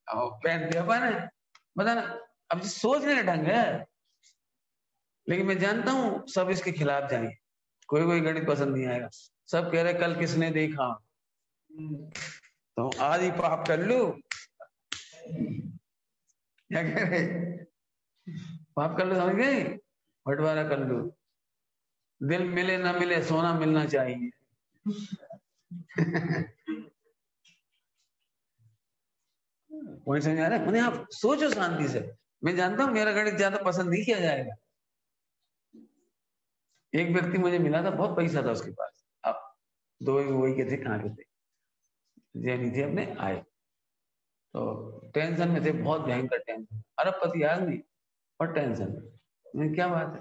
पहनते अपन है, बता ना। अब सोचने का ढंग है। लेकिन मैं जानता हूँ सब इसके खिलाफ जाएंगे, कोई कोई गणित पसंद नहीं आएगा। सब कह रहे कल किसने देखा, तो आज ही पाप कर लू। क्या कह रहे, पाप कर लो, समझ गए, बंटवारा कर लो। दिल मिले ना मिले, सोना मिलना चाहिए। कोई समझ आ रहा है? मैंने आप सोचो शांति से। मैं जानता हूं मेरा गणित ज्यादा पसंद नहीं किया जाएगा। एक व्यक्ति मुझे मिला था, बहुत पैसा था उसके पास। अब दो वही के थे, कहाँ के थे, जैनी थे अपने, आए तो टेंशन में थे, बहुत भयंकर टेंशन, अरबपति आदमी और टेंशन में। क्या बात है,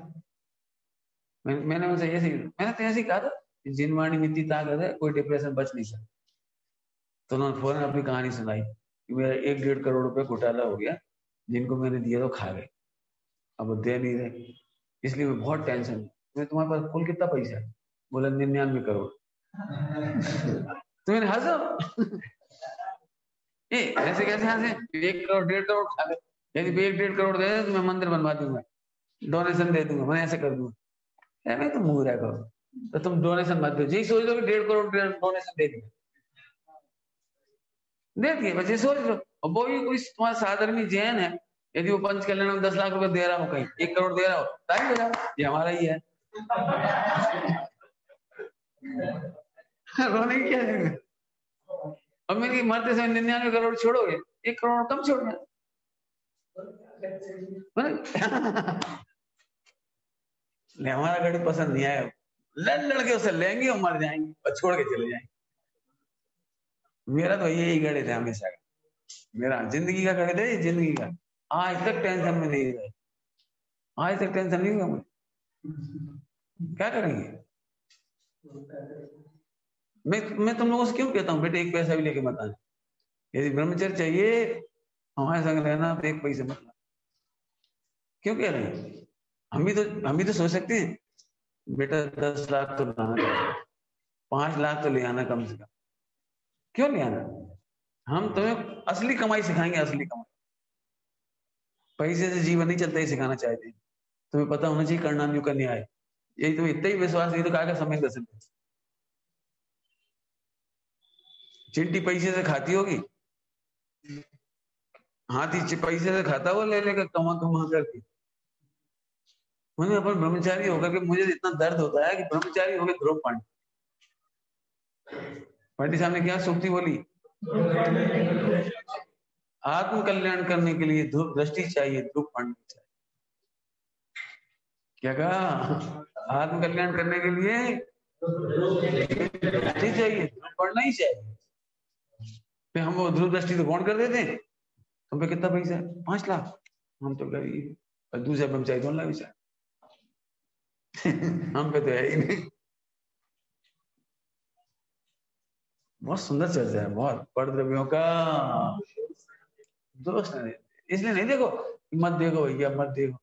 मैंने उनसे मैंने तो ऐसे ही कहा था, जिनवाणी में इतनी ताकत है, कोई डिप्रेशन बच नहीं सकता। तो उन्होंने फौरन अपनी कहानी सुनाई कि मेरा 1-1.5 करोड़ रुपए घोटाला हो गया, जिनको मैंने दिया तो खा गए, अब वो दे नहीं रहे, इसलिए मैं बहुत टेंशन में। मैं, तुम्हारे पास कुल कितना पैसा है? बोला 99 करोड़। तो मैंने हंसा, ऐसे कैसे हंसे, 1 करोड़ 1.5 करोड़ खा गए, यदि 1-1.5 करोड़ दे तो मैं मंदिर बनवा दूंगा, डोनेशन दे दूंगा, मैं ऐसे कर दूंगा। मैं तो मुंह रहा करो, तो तुम डोनेशन मत दो, यही सोच लो कि 1.5 करोड़ डोनेशन दे दिए, दे दिए, बस ये सोच लो। और वो भी कोई तुम्हारा साधारण जैन है, यदि वो पंच कल्याण में 10 लाख रुपए दे रहा हो, कहीं 1 करोड़ दे रहा हो, ताकि हो जाओ, ये हमारा ही है। रोने की क्या है? और मेरी मरते समय 99 करोड़ छोड़ोगे, 1 करोड़ कम छोड़ना। हमारा गणित पसंद नहीं आया, लड़के उसे लेंगे और मर जाएंगे और छोड़ के चले जाएंगे। मेरा तो यही गणित है हमेशा का, मेरा जिंदगी का गणित है, जिंदगी का। आज तक टेंशन में नहीं रहे, आज तक टेंशन नहीं हुआ मुझे। क्या करेंगे? मैं तुम लोगों से क्यों कहता हूँ बेटे, एक पैसा भी लेके मत आना। यदि ब्रह्मचर्य चाहिए हमारे संग रहना, तो एक पैसे मत ला। क्यों कह रहे हैं? हम भी तो सोच सकते हैं, बेटा 10 लाख तो लाना चाहिए, 5 लाख तो ले आना कम से कम। क्यों ले आना? हम तुम्हें असली कमाई सिखाएंगे, असली कमाई। पैसे से जीवन नहीं चलता, ही सिखाना चाहते हैं। तुम्हें पता होना चाहिए कर्णाम युग का न्याय, यही तो, इतना ही विश्वास नहीं तो कहा समय दर्शन। चिंटी पैसे से खाती होगी, हाथी पैसे से खाता, वो ले लेकर कमा कमा करके। मुझे अपन ब्रह्मचारी होकर के मुझे इतना दर्द होता है कि ब्रह्मचारी हो गए ध्रुव पांडे। पांडे साहब ने क्या सूक्ति बोली, आत्म कल्याण करने के लिए ध्रुव दृष्टि चाहिए, ध्रुव पांडे चाहिए। क्या कहा? आत्म कल्याण करने के लिए दृष्टि चाहिए, ध्रुव पढ़ना ही चाहिए। फिर हम वो ध्रुव दृष्टि तो कौन कर देते हैं? तुम पे कितना पैसा है? 5 लाख। हम तो गरीब, और दूसरे ब्रह्मचारी 2 लाख पैसा। हम पे तो है ही नहीं। बहुत सुंदर चर्चा है, बहुत पर द्रव्यों का दोष नहीं, इसलिए नहीं देखो, मत देखो भैया, मत देखो।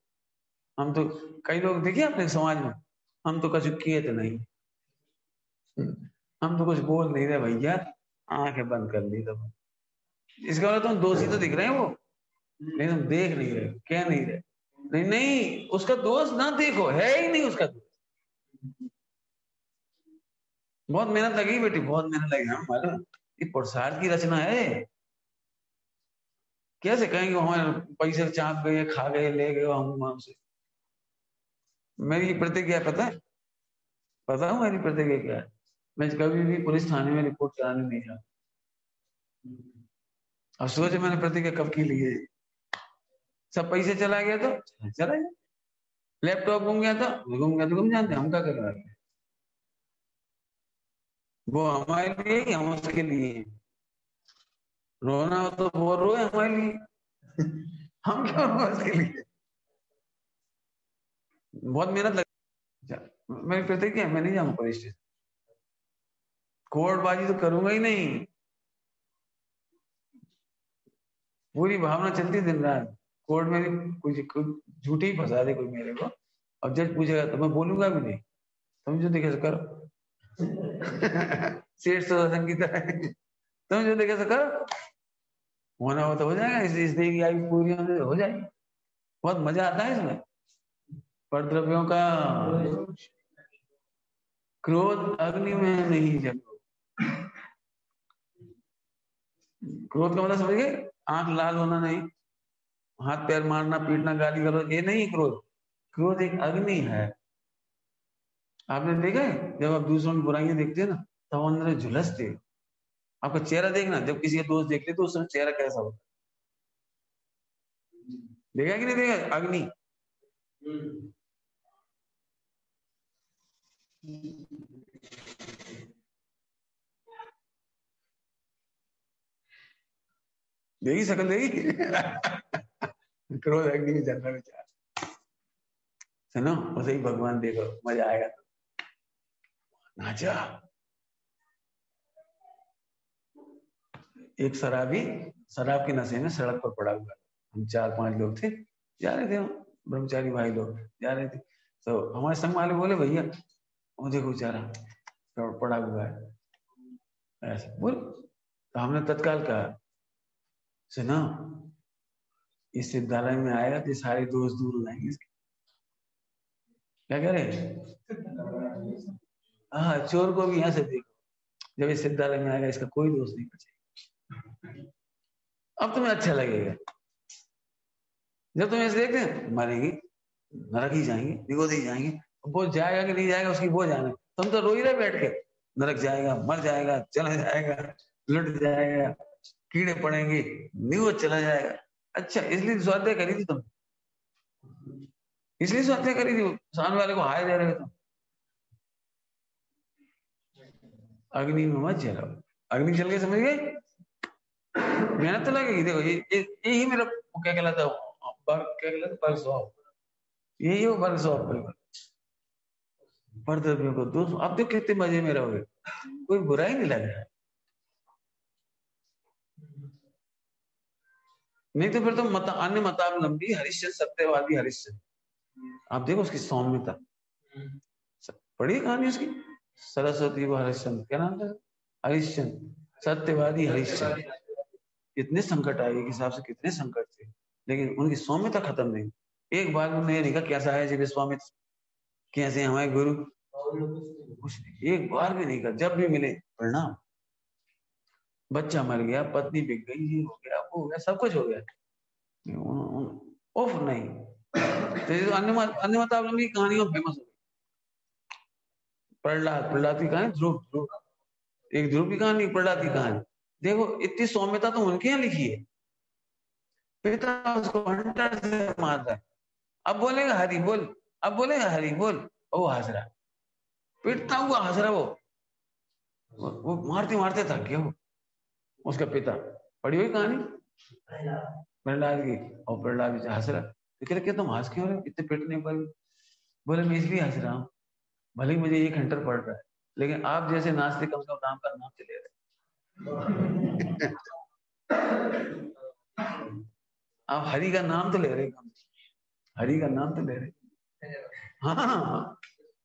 हम तो, कई लोग देखिए अपने समाज में, हम तो कुछ किए तो नहीं, हम तो कुछ बोल नहीं रहे भैया, आंखें बंद कर ली तो। इसका मतलब तुम दोषी तो दिख रहे हैं वो, नहीं तुम देख नहीं रहे, कह नहीं रहे। नहीं नहीं, उसका दोष ना देखो, है ही नहीं उसका दोष। बहुत मेहनत लगी बेटी, बहुत मेहनत लगी। हम मालूम, ये पुरुषार्थ की रचना है। कैसे कहेंगे हमारे पैसे चाप गए, खा गए, ले गए हम हमसे। मेरी प्रतिज्ञा पता है, पता हूँ मेरी प्रतिज्ञा क्या है? मैं कभी भी पुलिस थाने में रिपोर्ट कराने नहीं जाता। अब सोचे मैंने प्रतिज्ञा कब की ली है। सब पैसे चला गया तो चला गया, लैपटॉप गुम गया तो गुम गया, तो गुम जानते हम क्या कर रहे हैं। वो हमारे लिए, हम उसके लिए। रोना हो तो वो रोए हमारे लिए। हम क्यों रो उसके लिए? बहुत मेहनत लगी। मेरी प्रतिज्ञा, मैं नहीं जाऊंगा पुलिस स्टेशन, कोर्टबाजी तो करूंगा ही नहीं। पूरी भावना चलती दिन रात, कोर्ट में कुछ झूठी ही फंसा दे कोई मेरे को, अब जज पूछेगा तो मैं बोलूंगा भी नहीं, तुम जो देखे सो करो। सेठ सुदर्शन की तरह, तुम जो देखे सो करो, होना हो तो हो जाएगा, इस देह की आयु पूरी हो जाएगी। बहुत मजा आता है इसमें। पर द्रव्यों का क्रोध अग्नि में नहीं जलो। क्रोध का मतलब समझ गए? आंख लाल होना नहीं, हाथ पैर मारना, पीटना, गाली गलौज, ये नहीं क्रोध। क्रोध एक अग्नि है। आपने देखा है जब आप दूसरों की बुराइयां देखते हैं ना, तब अंदर झुलसते हो। आपका चेहरा देखना, जब किसी का दोस्त देखते तो उस समय चेहरा कैसा होता, देखा कि नहीं देखा? अग्नि। देखी शकल देखी? क्रोध अग्नि में जलना विचार। सुनो, उसे ही भगवान देखो, मजा आएगा। नाचा एक शराबी शराब के नशे में सड़क पर पड़ा हुआ, हम 4-5 लोग थे, जा रहे थे, हम ब्रह्मचारी भाई लोग जा रहे थे। तो हमारे संग वाले बोले, भैया वो देखो बेचारा पड़ा हुआ है, ऐसे बोल। तो हमने तत्काल कहा, सुनो, इस विद्यालय में आएगा तो सारे दोस्त दूर हो जाएंगे इसके। क्या कह रहे? हाँ, चोर को भी यहाँ से देखो, जब इस विद्यालय में आएगा इसका कोई दोस्त नहीं बचेगा। अब तुम्हें अच्छा लगेगा। जब तुम ऐसे देखते हैं, मरेंगे, नरक ही जाएंगे, निगोद ही जाएंगे, वो जाएगा कि नहीं जाएगा उसकी वो जाने, तुम तो रो ही रहे बैठ के, नरक जाएगा, मर जाएगा, चला जाएगा, लुट जाएगा, कीड़े पड़ेंगे, निगोद चला जाएगा। अच्छा, इसलिए स्वाध्याय करी थी तुम, इसलिए स्वाध्याय करी थी, सामने वाले को हाय दे रहे हो तुम। अग्नि में मत जलाओ। अग्नि जल के समझ गए, मेहनत तो लगेगी। देखो यही मेरा क्या कहलाता है, क्या कहलाता है, स्वभाव, यही हो वर्ग स्वभाव। बिल्कुल पर द्रव्यों को दोस्त, अब तो कितने मजे में रहोगे, कोई बुरा ही नहीं लग रहा है। नहीं तो फिर तो अन्य मतावलंबी हरिश्चंद्र, सत्यवादी हरिश्चंद्र, आप देखो उसकी सौम्यता, पढ़ी कहानी उसकी, सरस्वती व हरिश्चंद्र, क्या नाम था? हरिश्चंद्र, सत्यवादी हरिश्चंद्र। कितने संकट आए एक हिसाब से, कितने संकट थे, लेकिन उनकी सौम्यता खत्म नहीं। एक बार उन्होंने नहीं कहा कैसा है जी विश्वामित्र, कैसे हमारे गुरु, कुछ नहीं, एक बार भी नहीं कहा। जब भी मिले प्रणाम, बच्चा मर गया, पत्नी बिक गई, ये हो गया, वो हो गया, सब कुछ हो गया, उफ नहीं। तो अन्य मतावलंबी की कहानियों फेमस हो गई। प्रहलाद की कहानी, ध्रुव, एक ध्रुव की कहानी, प्रहलाद की कहानी, देखो इतनी सौम्यता तो उनके यहाँ लिखी है। पिता उसको घंटा से मार रहा है, अब बोलेगा हरि बोल, अब बोलेगा हरि बोल, वो हंस रहा, पिटता हुआ हंस रहा, वो मारते मारते थक गया वो, उसका पिता। पढ़ी हुई कहानी प्रहलाद की, और प्रहलाद हंस रहा, तो कह रहे तुम हंस क्यों रहे हो, इतने पिटने पर? बोले मैं इसलिए हंस रहा हूँ, भले मुझे 1 घंटा पड़ रहा है, लेकिन आप जैसे नास्तिक कम से कम राम का नाम चले रहे। आप हरि का नाम तो ले रहे, हरि का नाम तो ले रहे। हाँ,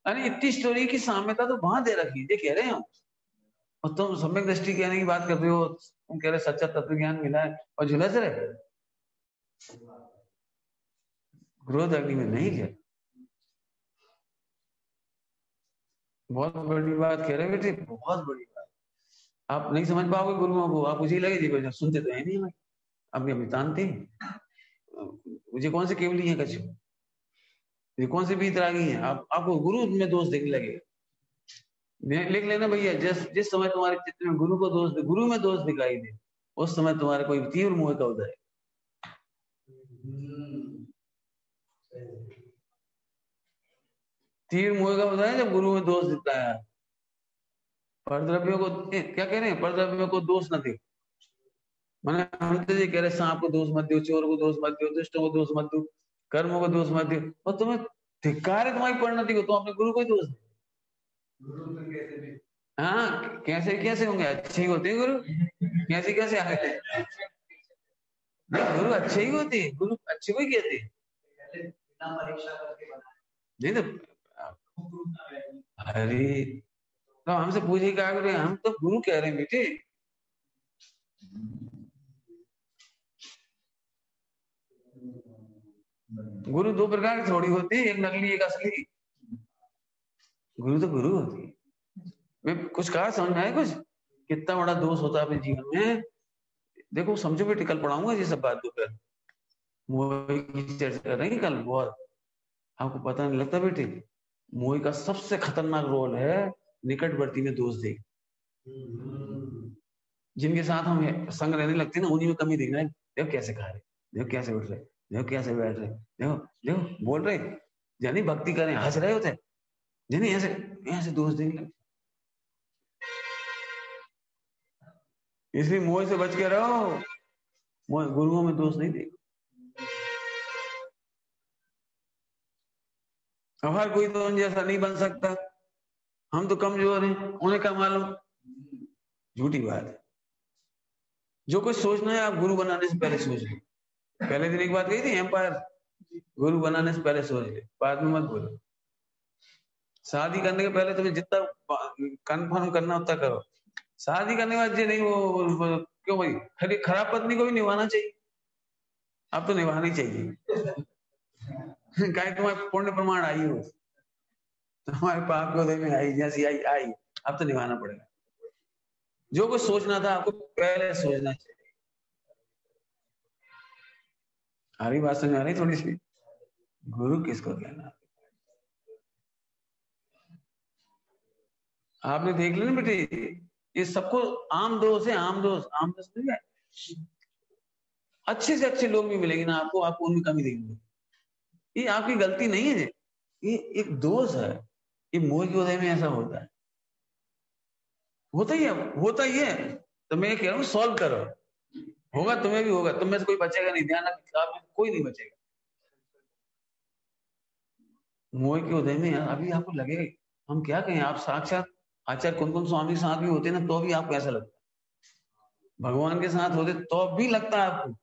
अरे इतनी स्टोरी की साम्यता तो वहां दे रखी है, कह रहे हैं हम, और तुम सम्यक दृष्टि कहने की बात कर रहे हो, तुम कह रहे सच्चा तत्व ज्ञान मिला है और झुलस रहे। क्रोध अग्नि में नहीं गया। बहुत बड़ी बात कह रहे बेटे, बहुत बड़ी बात। आप नहीं समझ पाओगे गुरुओं को, आप मुझे लगे जी सुनते तो है नहीं हमें, अब हम तानते हैं, मुझे कौन से केवली है कछु, ये कौन से बीतरागी हैं, आपको गुरु में दोष देखने लगे। लिख लेना भैया, जिस समय तुम्हारे चित्र में गुरु में दोष दिखाई दे, उस समय तुम्हारे कोई तीव्र मोह का उदय। तीव्र मोह का उदय है जब गुरु में दोष दिखता है। परद्रव्यों को क्या कह रहे हैं, परद्रव्यों को दोष न दे, मैंने हम तो ये कह रहे सांप को दोष मत दो, चोर को दोष मत दो, दुष्टों को दोष मत दो, कर्मों को दोष मत दो, और तुम्हें धिक्कार है तुम्हारी परिणति को, तुम अपने गुरु को दोष दो। हाँ, कैसे कैसे होंगे, अच्छे ही होते हैं गुरु, कैसे कैसे आ गए? गुरु अच्छे ही होते हैं, गुरु अच्छे को ही कहते हैं। नहीं तो अरे तो हमसे पूछे क्या कर रहे हैं, हम तो गुरु कह रहे हैं बेटे। गुरु दो प्रकार की थोड़ी होती है, एक नकली एक असली। गुरु तो गुरु होती है। मैं कुछ कहा समझ में आया कुछ? कितना बड़ा दोष होता है अपने जीवन में। देखो समझो बेटे, कल पढ़ाऊंगा ये सब बात दोपहर मोह की चर्चा करेंगे कल बहुत। आपको पता नहीं लगता बेटे, मोह का सबसे खतरनाक रोल है निकटवर्ती में दोष दे। जिनके साथ हम संग रहने लगते हैं ना, उन्हीं में कमी दिख रहा है। देखो कैसे खा रहे, देखो कैसे उठ रहे, देखो कैसे बैठ रहे, देखो देखो बोल रहे, यानी भक्ति करें हंस रहे होते, यानी ऐसे ऐसे दोष देने लगते। इसलिए मोह से बच के रहो, मोह गुरुओं में दोष नहीं दे। अब हर कोई तो उन जैसा नहीं बन सकता, हम तो कमजोर हैं, उन्हें क्या मालूम। झूठी बात है। जो कुछ सोचना है आप गुरु बनाने से पहले सोच लो। पहले दिन एक बात कही थी, एम्पायर गुरु बनाने से पहले सोच ले, बाद में मत बोलो। शादी करने के पहले तुम्हें जितना कंफर्म करना उतना करो। शादी करने के बाद ये नहीं वो क्यों भाई, खराब पत्नी को भी निभाना चाहिए। अब तो निभानी चाहिए। कहीं तुम्हारे पुण्य प्रमाण आई हो, तुम्हारे पाप के उदय में आई, जैसी आई आई, अब तो निभाना पड़ेगा। जो कुछ सोचना था आपको पहले सोचना चाहिए। आ रही बात समझ आ रही थोड़ी सी? गुरु किसको कहना? आपने देख लिया ना बेटे, ये सबको आम दोष है, आम दोष। आम दोष नहीं है, अच्छे से अच्छे लोग भी मिलेंगे ना आपको, आपको उनमें कमी देंगे। ये आपकी गलती नहीं है, ये एक दोष है। ये मोह के उदय में ऐसा होता है, होता ही है, होता ही है। तो मैं कह रहा हूँ सॉल्व करो, होगा तुम्हें भी होगा, तुम में से कोई बचेगा नहीं, ध्यान रखना, कोई नहीं बचेगा। मोह के उदय में अभी आपको लगेगा, हम क्या कहें, आप साक्षात आचार्य कुंदन स्वामी के साथ भी होते ना तो भी आपको ऐसा लगता है, भगवान के साथ होते तो भी लगता है आपको।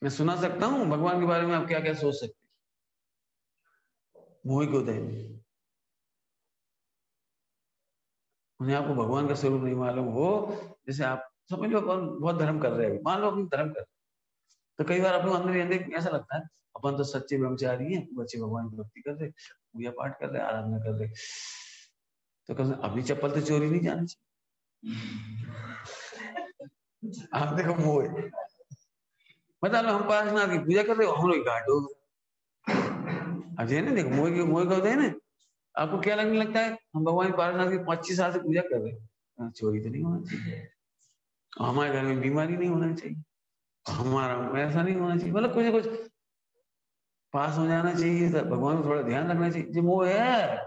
मैं सुना सकता हूँ भगवान के बारे में आप क्या क्या सोच सकते हैं मोह के उदय में। उन्हें आपको भगवान का स्वरूप नहीं मालूम हो, जैसे आप समझ लो अपन बहुत धर्म कर रहे हैं, मान लो अपन धर्म कर, तो कई बार अपने अंदर अंदर ऐसा लगता है अपन तो सच्चे ब्रह्मचारी हैं, बच्चे भगवान की भक्ति कर रहे, पूजा पाठ कर रहे, आराधना कर रहे, तो कम अपनी चप्पल तो चोरी नहीं जानी चाहिए। आप देखो मोह, बता लो हम पार्श्वनाथ की पूजा कर रहे हो, हम लोग घाट हो अजय ना, देखो मोह का होता है ना। आपको क्या लगने लगता है, हम भगवान पार्श्वनाथ की 25 साल से पूजा कर रहे हैं, चोरी तो नहीं होना चाहिए, हमारे घर में बीमारी नहीं होना चाहिए, हमारा ऐसा नहीं होना चाहिए, मतलब कुछ ना कुछ पास हो जाना चाहिए, भगवान को थोड़ा ध्यान रखना चाहिए, जो वो है।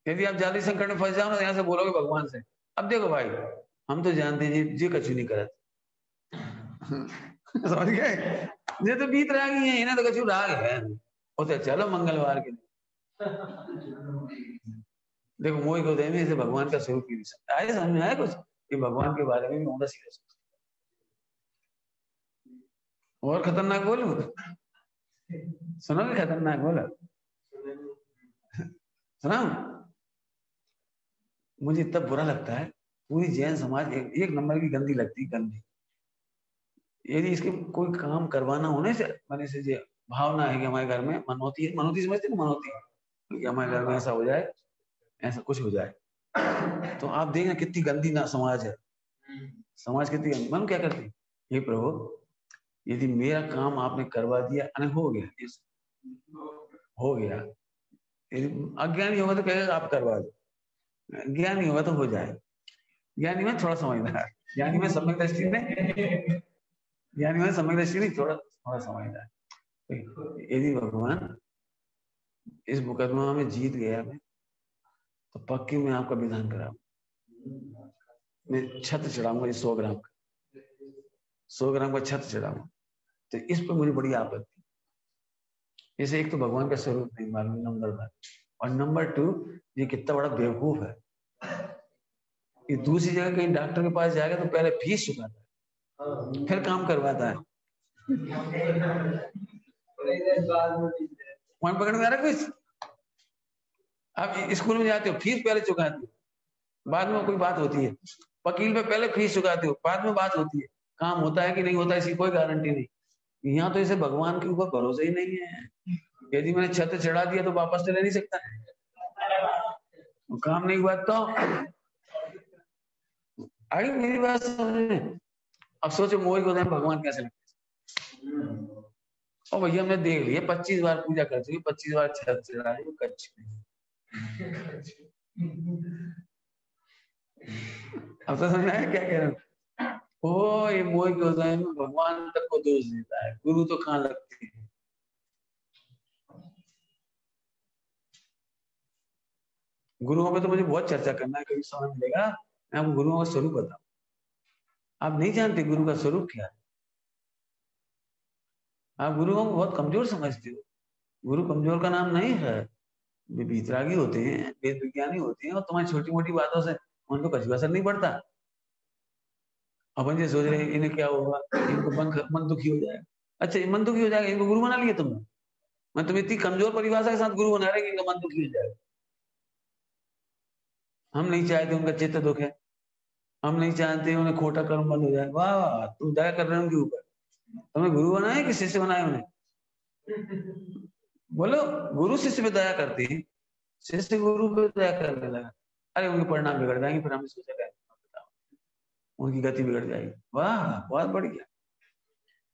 यदि आप जाति संकट में फंस जाओ ना, यहाँ से बोलोगे भगवान से, अब देखो भाई हम तो जानते हैं जी कछु नहीं करत। समझ गए, ये तो बीत रागी है, इन्हें तो कछु राग है, उसे चलो मंगलवार के देखो मोह के उदय में इसे भगवान का स्वरूप ही नहीं सकता। आए समझ में आया कुछ कि भगवान के बारे में भी होना सीरियस। और खतरनाक बोलूं, सुनोगे खतरनाक बोला सुना? मुझे इतना बुरा लगता है, पूरी जैन समाज एक नंबर की गंदी लगती, गंदी। यदि इसके कोई काम करवाना होने से मैंने से जो भावना है कि हमारे घर में मनोती है, मनोती समझते ना, मनोती कि हमारे घर में ऐसा हो जाए, ऐसा कुछ हो जाए, तो आप देखना कितनी गंदी ना समाज है, समाज कितनी गंदी। मन क्या करती, हे प्रभु यदि मेरा काम आपने करवा दिया, अने हो गया, हो गया, अज्ञानी होगा तो कहेगा आप करवा दो, ज्ञानी होगा तो हो जाए। ज्ञानी में थोड़ा समझदार, ज्ञानी में सम्यक दृष्टि नहीं, ज्ञानी में सम्यक दृष्टि नहीं, थोड़ा थोड़ा समझदार। यदि भगवान इस मुकदमा में जीत गया मैं, तो पक्की में आपका विधान कराऊं, मैं छत्र चढ़ाऊंगा 100 ग्राम का, 100 ग्राम का छत्र चढ़ाऊंगा। तो इस पर मुझे बड़ी आपत्ति। इसे एक तो भगवान का स्वरूप नहीं मालूम, नंबर 1, और नंबर 2 ये कितना बड़ा बेवकूफ है, ये दूसरी जगह कहीं डॉक्टर के पास जाएगा तो पहले फीस चुकाता है, फिर काम करवाता है। पॉइंट पकड़ में आ रहा है कुछ? आप स्कूल में जाते हो, फीस पहले चुकाते हो, बाद में कोई बात होती है। वकील पे पहले फीस चुकाते हो, बाद में बात होती है। काम होता है कि नहीं होता है इसकी कोई गारंटी नहीं। यहाँ तो इसे भगवान के ऊपर भरोसा ही नहीं है। यदि मैंने छत चढ़ा दिया तो वापस तो ले नहीं सकता, काम नहीं हुआ तो आई मेरी बात समझ में। अब सोचो मोह को भगवान कैसे लगते। और भैया हमने देख लिया 25 बार पूजा कर चुकी, 25 बार छत चढ़ा दी, कच्छ अब तो समझ आया क्या कह रहे हो? ओ ये मोह के होता में भगवान तक को दोष देता है, गुरु तो कहाँ लगती है। गुरुओं पे तो मुझे बहुत चर्चा करना है, कभी समय मिलेगा मैं आपको गुरुओं का स्वरूप बताऊं। आप नहीं जानते गुरु का स्वरूप क्या है। आप गुरुओं को बहुत कमजोर समझते हो। गुरु कमजोर का नाम नहीं है। वे बीतरागी होते हैं, वेद विज्ञानी होते हैं, और तुम्हारी छोटी मोटी बातों से उनको कुछ असर नहीं पड़ता। अपन ये सोच रहे हैं इन्हें क्या होगा, इनको मन दुखी हो जाएगा। अच्छा ये मन दुखी हो जाएगा, इनको गुरु बना लिया तुमने। मैं तुम्हें इतनी कमजोर परिभाषा के साथ गुरु बना रहे कि इनका मन दुखी हो जाएगा। हम नहीं चाहते उनका चित्त दुखे, हम नहीं चाहते उन्हें खोटा कर्म बंद हो जाए। वाह वाह, तुम दया कर रहे हो उनके ऊपर। तुम्हें गुरु बनाए कि शिष्य बनाए उन्हें? बोलो, गुरु शिष्य पे दया करती, शिष्य गुरु पे दया करने लगा। अरे उनके परिणाम बिगड़ जाएंगे, फिर हम इसको बताओ, उनकी गति बिगड़ जाएगी। वाह बहुत बढ़िया,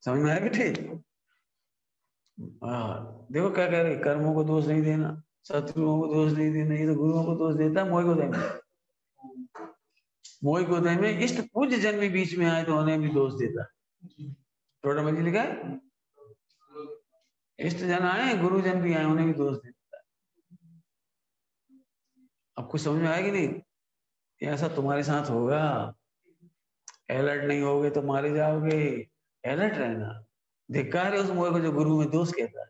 समझ में आया बेटे? देखो क्या कह रहे, कर्मों को दोष नहीं देना, शत्रुओं को दोष नहीं देना, ये तो गुरुओं को दोष देता है। मोह को देना, मोह को देने में इष्ट पूज्य जन भी बीच में आए तो उन्हें भी दोष देता। थोड़ा मजी लिखा है, इष्ट जन आए गुरुजन भी आए उन्हें भी दोष देता है। अब कुछ समझ में आएगी नहीं? ऐसा तुम्हारे साथ होगा। अलर्ट नहीं होगे तो मारे जाओगे। अलर्ट रहना। धिक्कार है उस मोह को जो गुरु में दोष कहता है,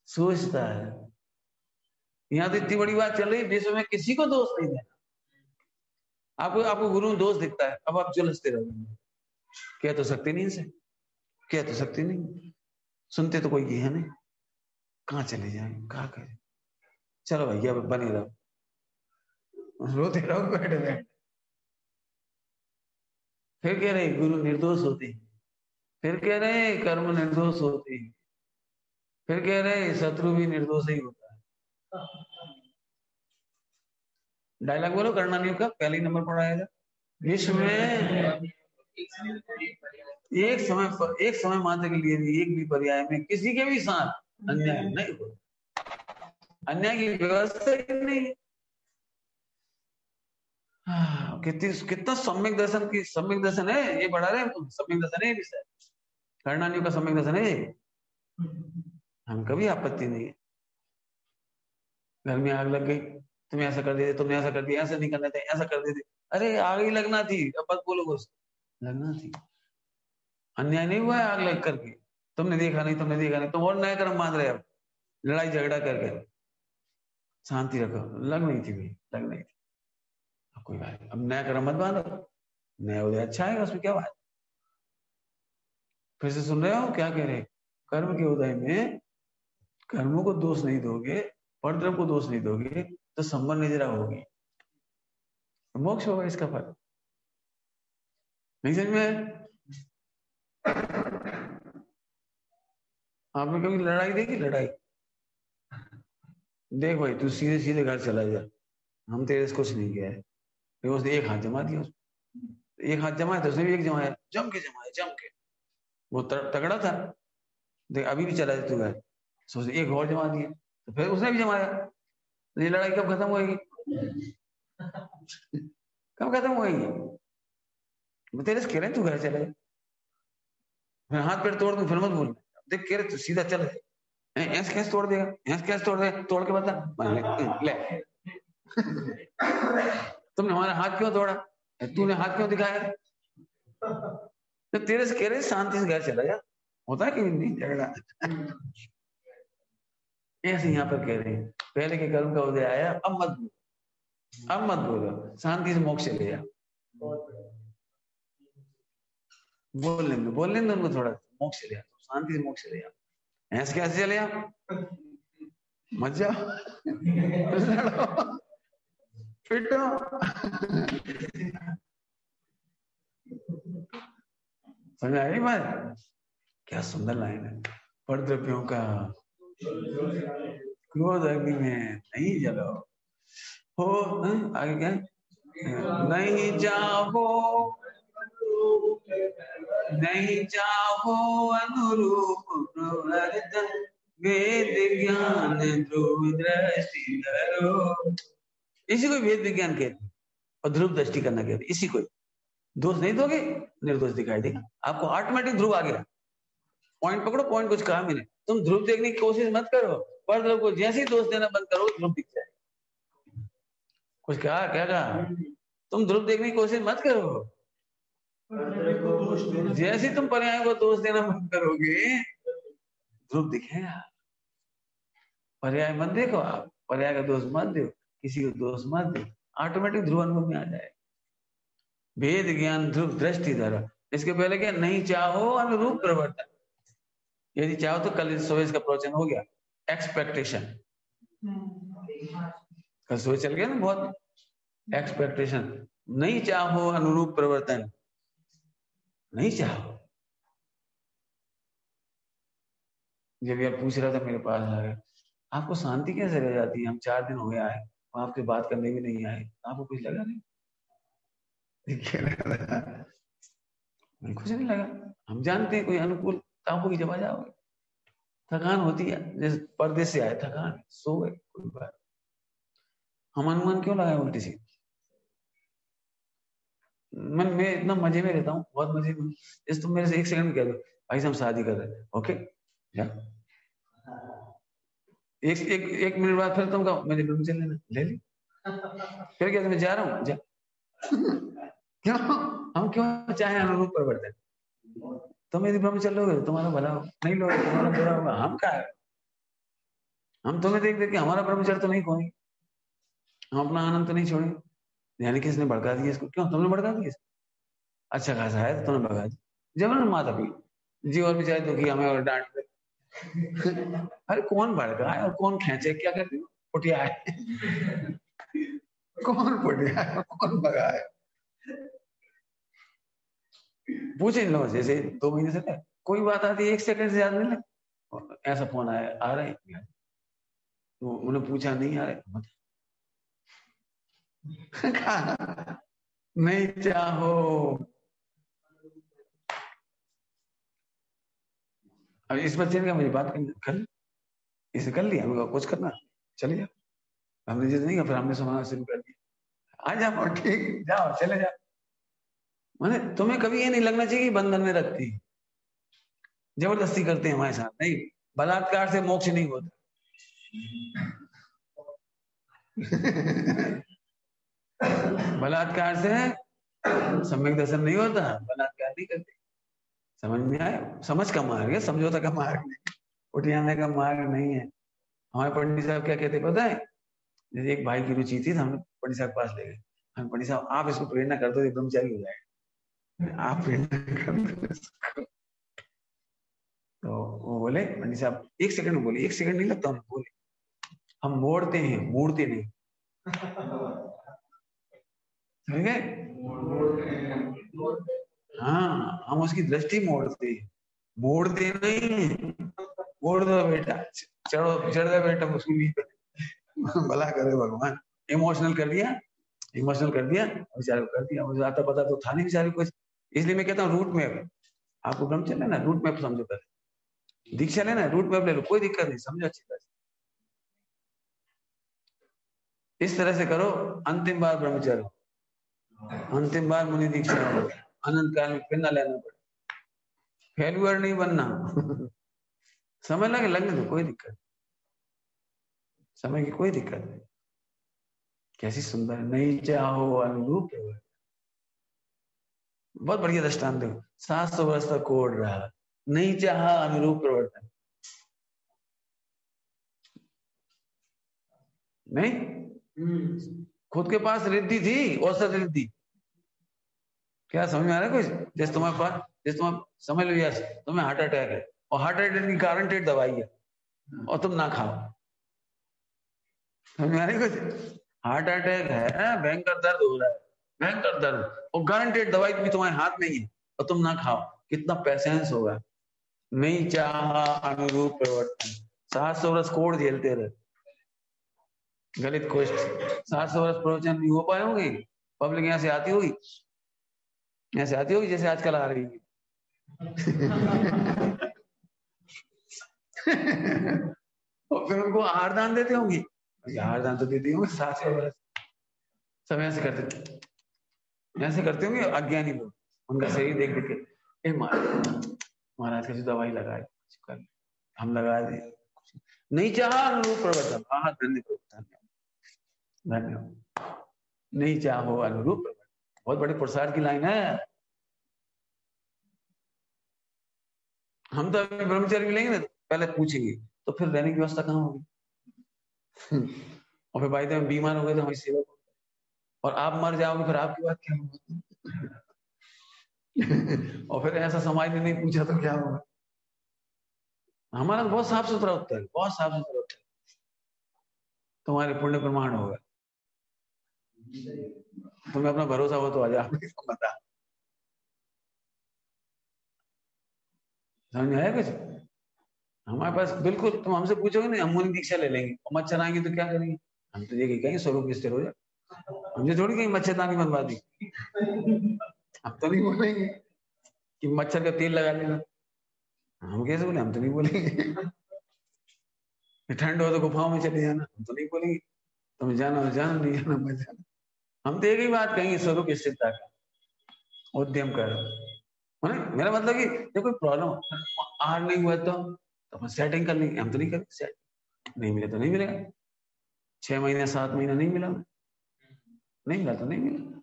सोचता है। यहाँ तो इतनी बड़ी बात चल रही है, विश्व में किसी को दोष नहीं देना। आपको गुरु में दोष दिखता है, अब आप जुलसते रहोगे। कह तो सकते नहीं इनसे, कह तो सकते नहीं, सुनते तो कोई है नहीं, कहाँ चले जाए, कहा करें। चलो भैया बने रहो, रोते रहो बैठे बैठे। फिर कह रहे गुरु निर्दोष होते, फिर कह रहे कर्म निर्दोष होते, फिर कह रहे शत्रु भी निर्दोष ही होता है। डायलॉग बोलो कर्णानियों का, पहले ही नंबर पढ़ाएगा। विश्व में एक समय मात्र के लिए भी, एक भी पर्याय में किसी के भी साथ अन्याय नहीं होता। अन्याय की व्यवस्था ही नहीं है। कितना सम्यक दर्शन की, सम्यक दर्शन है ये बढ़ा रहे हैं, सम्यक दर्शन है विषय, कर्णानियों का सम्यक दर्शन है। हम कभी आपत्ति नहीं है। घर में आग लग गई, तुम ऐसा कर देते, तुमने ऐसा कर दिया, ऐसा नहीं करना था, ऐसा कर देते। अरे आग ही लगना थी, अब बस बोलो, लगना थी। अन्याय नहीं हुआ है आग लग करके, तुमने देखा नहीं, तुमने देखा नहीं, तुम और नया कर्म मान रहे हो, लड़ाई झगड़ा करके। शांति रखो, लग नहीं थी भाई, लग नहीं थी। अब कोई बात, अब नया कर्म मत बांधो, नया उदय अच्छा है, उसमें क्या बात। फिर से सुन रहे हो क्या कह रहे? कर्म के उदय में कर्मों को दोष नहीं दोगे, परद्रव्य को दोष नहीं दोगे, तो संबंध निजरा होगी, मोक्ष होगा। इसका फल नहीं समझ में? आपने कभी लड़ाई देखी? लड़ाई देख भाई, तू सीधे सीधे घर चला जा, हम तेरे से कुछ नहीं किया है। फिर उसने एक हाथ जमा दिया, एक हाथ जमाया तो उसने भी एक जमाया, जम के जमाया, जम के। वो तगड़ा था, देख अभी भी चला जाए तू घर, सोच एक और जमा दिया, तो फिर उसने भी जमाया। तो ये लड़ाई कब खत्म होगी? कब खत्म होगी? मैं तेरे से कह रहे हैं तू घर चले, मैं हाथ पैर तोड़ दूं फिर मत बोल। देख कह रहे तू सीधा चल, ऐसे कैसे तोड़ देगा, ऐसे कैसे तोड़ देगा, तोड़ के बता। ले तुमने हमारा हाथ क्यों तोड़ा, तूने हाथ क्यों दिखाया? तो तेरे से कह रहे शांति से घर चला जा, होता है कि नहीं झगड़ा। ऐसे यहाँ पर कह रहे हैं, पहले के कर्म का उदय आया, अब मत बोलो, अब मत बोलो, शांति से मोक्ष ले जा। बोलने दो उनको, थोड़ा मोक्ष ले आओ, शांति से मोक्ष ले आओ। ऐसे कैसे चले आप, मत जाओ, लड़ो, पिटो। समझ आई बात? क्या सुंदर लाइन है। परद्रव्यों का क्रोध अग्नि में नहीं जलाओ हो। आगे क्या, नहीं चाहो, नहीं चाहो अनुरूप प्रवर्तन, वेद ज्ञान ध्रुव दृष्टि धरो। इसी को वेद विज्ञान कहते हैं और ध्रुव दृष्टि करना कहते हैं। इसी को दोष नहीं दोगे, निर्दोष दिखाई देगा आपको, ऑटोमेटिक ध्रुव आ गया। पॉइंट पकड़ो, पॉइंट कुछ कहा मैंने, तुम ध्रुव देखने की कोशिश मत करो, पर ध्रुव को जैसे ही दोष देना बंद करो ध्रुव दिख जाए। कुछ कहा, क्या कहा? तुम ध्रुव देखने की कोशिश मत करो, जैसे तुम पर्याय को दोष देना बंद करोगे ध्रुव दिखेगा। पर्याय मत देखो आप, पर्याय का दोष मत दो, किसी को दोष मत दो, ऑटोमेटिक ध्रुव अनुभव में आ जाए। भेद ज्ञान ध्रुव दृष्टि धरो। इसके पहले क्या, नहीं चाहो अनुरूप प्रवर्तन। यदि चाहो तो कल सुबह का प्रवचन हो गया, एक्सपेक्टेशन। कल सुबह चल गया ना बहुत, एक्सपेक्टेशन। नहीं चाहो अनुरूप प्रवर्तन, नहीं चाहो। जब यार पूछ रहा था मेरे पास आ गया, आपको शांति कैसे रह जाती है? हम 4 दिन हो गए आए, आपसे बात करने भी नहीं आए, आपको कुछ लगा नहीं? कुछ नहीं लगा। हम जानते हैं कोई अनुकूलताओं की जब आ जाओगे, थकान होती है, जैसे परदेश से आए, थकान, सो गए, कोई बात। हम अनुमान क्यों लगाए उल्टी सी? मैं इतना मजे में रहता हूँ, बहुत मजे में। जैसे तुम मेरे से 1 सेकंड में कह दो भाई हम शादी कर रहे हैं, ओके या एक मिनट बाद फिर तुम कहो मुझे ब्रह्मचर्य लेना, ले ली। फिर क्या, मैं जा रहा हूँ, जा। क्यों? हम क्यों चाहे अनुरूप परिवर्तन? तुम यदि ब्रह्मचर्य लोगे तो तुम्हारा भला हो, नहीं लोगे तुम्हारा बुरा होगा। हम क्या है, हम तुम्हें देख देख के हमारा ब्रह्मचर्य तो नहीं खोएंगे, हम अपना आनंद तो नहीं छोड़ेंगे। यानी किसने भड़का दिया इसको? क्यों तुमने भड़का दिया? अच्छा खासा है तो तुमने भगा दिया, जबरन माता पी जी, और बेचारे दुखी हमें और डांट दे। अरे कौन भड़का है और कौन खींचे, क्या कहते हो, पुटिया है। कौन पुटिया है, कौन भगा है? पूछे इन लोगों से, जैसे 2 महीने से कोई बात आती है 1 सेकंड से ज्यादा नहीं लगता, ऐसा फोन आया, आ रहे हैं तो उन्हें पूछा, नहीं आ रहे, नहीं चाहो। अब इस बच्चे ने मुझे बात कर, इसे कर लिया, हमको कुछ करना, चले जाओ। हमने जिद नहीं किया, फिर हमने समाज शुरू कर दिया, आ जाओ ठीक, जाओ चले जाओ। मैंने तुम्हें कभी ये नहीं लगना चाहिए कि बंधन में रखती है, जबरदस्ती करते हैं हमारे साथ, नहीं। बलात्कार से मोक्ष नहीं होता। बलात्कार से सम्यक दर्शन नहीं होता, बलात्कार नहीं करते। समझ में आया? समझ का मार्ग है, समझौता का मार्ग नहीं, उठियाने का मार्ग नहीं है। हमारे पंडित साहब क्या कहते पता है? जैसे एक भाई की रुचि थी, तो हमने पंडित साहब के पास ले गए। हम पंडित साहब आप इसको प्रेरणा कर दो, ब्रह्मचारी हो जाएगा, आप प्रेरणा कर दो। तो वो बोले पंडित साहब 1 सेकंड में बोले, 1 सेकंड नहीं लगता उन्हें, बोले हम मोड़ते हैं, मूड़ते नहीं। समझ गए? हाँ, हम उसकी दृष्टि मोड़ते, मोड़ते नहीं। मोड़ दो बेटा, चढ़ो, चढ़ दो बेटा उसको भी, भला करे भगवान। इमोशनल कर दिया, इमोशनल कर दिया, बेचारे को कर दिया। मुझे आता पता तो था नहीं बेचारे को, इसलिए मैं कहता हूँ रूट मैप। आपको ब्रह्मचर्य लेना, रूट मैप समझो पहले। दीक्षा लेना, रूट मैप ले लो, कोई दिक्कत नहीं, समझो अच्छी तरह से। इस तरह से करो, अंतिम बार ब्रह्मचर्य, अंतिम बार मुनि दीक्षा हो, अनंत काल में फिर ना लेना पड़े, फेल्यूअर नहीं बनना। समय लगे, लगने दो, कोई दिक्कत, समय की कोई दिक्कत नहीं। कैसी सुंदर, नहीं चाहो अनुरूप, बहुत बढ़िया दृष्टांत दो। 700 वर्ष तक कोड रहा, नहीं चाहा अनुरूप प्रवर्तन, नहीं खुद के पास रिद्धि थी, औसत रिद्धि। क्या समझ में आ रहा है कुछ? जैसे तुम्हारे पास जैसे तुम समझ लो यस तुम्हें हार्ट अटैक है और हार्ट अटैक की गारंटेड दवाई है और तुम ना खाओ, समझ में आ रही कुछ? हार्ट अटैक है, भयंकर दर्द हो रहा है, भयंकर दर्द, और गारंटेड दवाई भी तुम्हारे हाथ में ही है और तुम ना खाओ, कितना पैसेंस होगा। नहीं चाहा अनुरूप प्रवर्तन, 700 वर्ष कोड झेलते रहे, गलित क्वेश्चन, 700 वर्ष प्रवचन नहीं हो पाए होंगे, पब्लिक यहाँ से आती होगी, यहाँ से आती होगी जैसे आजकल आ रही है। और फिर उनको आहार दान देते होंगे, आहार दान तो देती होंगे 700 वर्ष, सब ऐसे करते होंगे अज्ञानी लोग, उनका शरीर देख देख के महाराज कैसी दवाई लगाए, हम लगा दे, नहीं चाहा अनुरूप प्रवर्तन, हाँ धन्यवाद, धन्यवाद, नहीं चाहो अनुरूप प्रवर्तन, बहुत बड़े पुरस्कार की लाइन है। हम तो अभी ब्रह्मचर्य मिलेंगे ना, पहले पूछेंगे तो फिर रहने की व्यवस्था कहाँ होगी? और फिर भाई तो बीमार हो गए तो हमारी सेवा, और आप मर जाओगे फिर आपकी बात क्या होगी? और फिर ऐसा समाज ने नहीं पूछा तो क्या होगा? हमारा तो बहुत साफ सुथरा उत्तर है, बहुत साफ सुथरा उत्तर, तुम्हारे पुण्य प्रमाण होगा, तुम्हें अपना भरोसा हो तो आ जाओ, बता, समझ में आया कुछ? हमारे पास बिल्कुल, तुम हमसे पूछोगे नहीं, हम मुनि दीक्षा ले लेंगे, और मच्छर आएंगे तो क्या करेंगे? हम तो ये कहेंगे स्वरूप स्थिर हो जाए, हमसे थोड़ी कहीं मच्छरदानी बनवा दी, हम तो नहीं बोलेंगे कि मच्छर का तेल लगा लेना, हम कैसे बोले? हम तो नहीं बोलेंगे। ठंड हो तो गुफाओं में चले जाना, हम तो नहीं बोलेंगे, तुम जाना तो जाना, नहीं जाना मत जाना, हम तो एक ही बात कहेंगे, स्वरूप स्थिरता का उद्यम कर। मेरा मतलब कि जब कोई प्रॉब्लम आहार नहीं हुआ तो अपन सेटिंग कर लेंगे, हम तो नहीं करते सेट, नहीं मिले तो नहीं मिलेगा, 6 महीने 7 महीना नहीं मिला, नहीं मिला तो नहीं मिला,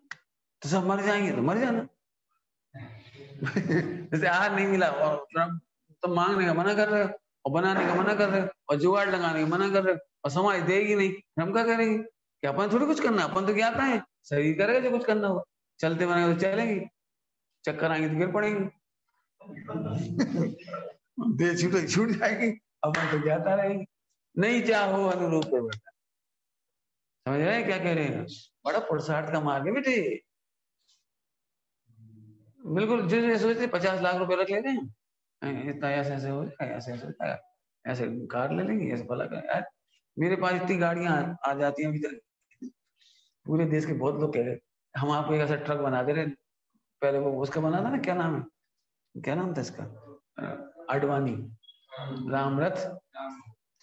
तो सब मर जाएंगे तो मर जाना। जैसे आहार नहीं मिला और तो मांगने का मना कर रहे हो, और बनाने का मना कर रहे हो, और जुगाड़ लगाने का मना कर रहे हो, और समाज देगी नहीं, हम क्या करेंगे? कि अपन थोड़ी कुछ करना, अपन तो क्या आता है, शरीर करेगा जो कुछ करना होगा, चलते बनेगा तो चलेंगे, चक्कर आएंगे तो गिर पड़ेंगे, दे छूट जाएगी, अपन तो ज्ञाता रहेंगे। नहीं चाहो अनुरूप प्रवर्तन, समझ रहे हैं क्या कह रहे हैं? बड़ा पुरुषार्थ का मार्ग है बेटे, बिल्कुल। जो सोचते 50 लाख रुपए रख लेते हैं, इतना ऐसे हो जाएगा, ऐसे हो जाएगा, ऐसे कार ले लेंगे, ऐसे भला कर यार, मेरे पास इतनी गाड़ियां आ जाती हैं अभी तक, पूरे देश के बहुत लोग कह रहे हम आपको एक ऐसा ट्रक बना दे रहे, पहले वो उसका बना था ना, क्या नाम है, क्या नाम था इसका, अडवाणी, रामरथ,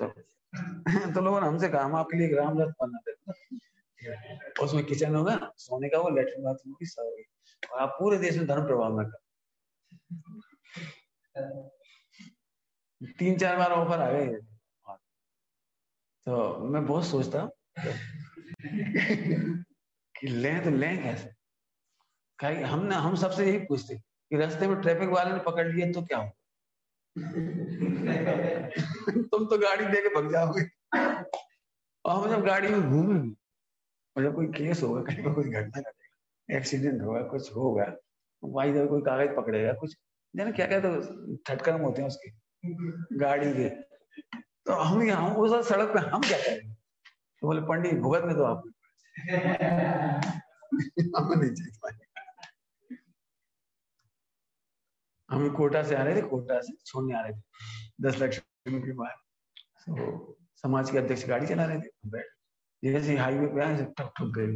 तो लोगों ने हमसे कहा हम आपके लिए रामरथ बना देते, उसमें किचन होगा, सोने का, वो लेटरिन बाथरूम की सब होगी, और आप पूरे देश में धर्म प्रभाव में कर। 3-4 बार ऑफर आ गए, तो मैं बहुत सोचता कि लें तो लें कैसे, हम सबसे यही पूछते कि रास्ते में ट्रैफिक वाले ने पकड़ लिया तो क्या हो? तुम तो गाड़ी देके भग जाओगे, और हम जब गाड़ी में घूमेंगे और जब कोई केस होगा, कहीं पर कोई घटना घटेगा, एक्सीडेंट होगा, कुछ होगा, वहां इधर कोई कागज पकड़ेगा, कुछ जाने क्या क्या तो ठटकर्म होते हैं उसके गाड़ी के, तो हम यहाँ उस सड़क पे हम क्या करेंगे? तो बोले पंडित भुगत में तो आप हमें नहीं चाहिए, हम कोटा से आ रहे थे, कोटा से छोड़ने आ रहे थे 10 लाख के बाद, तो समाज के अध्यक्ष गाड़ी चला रहे थे, बैठ जैसे हाईवे पे आए ठक ठक गए,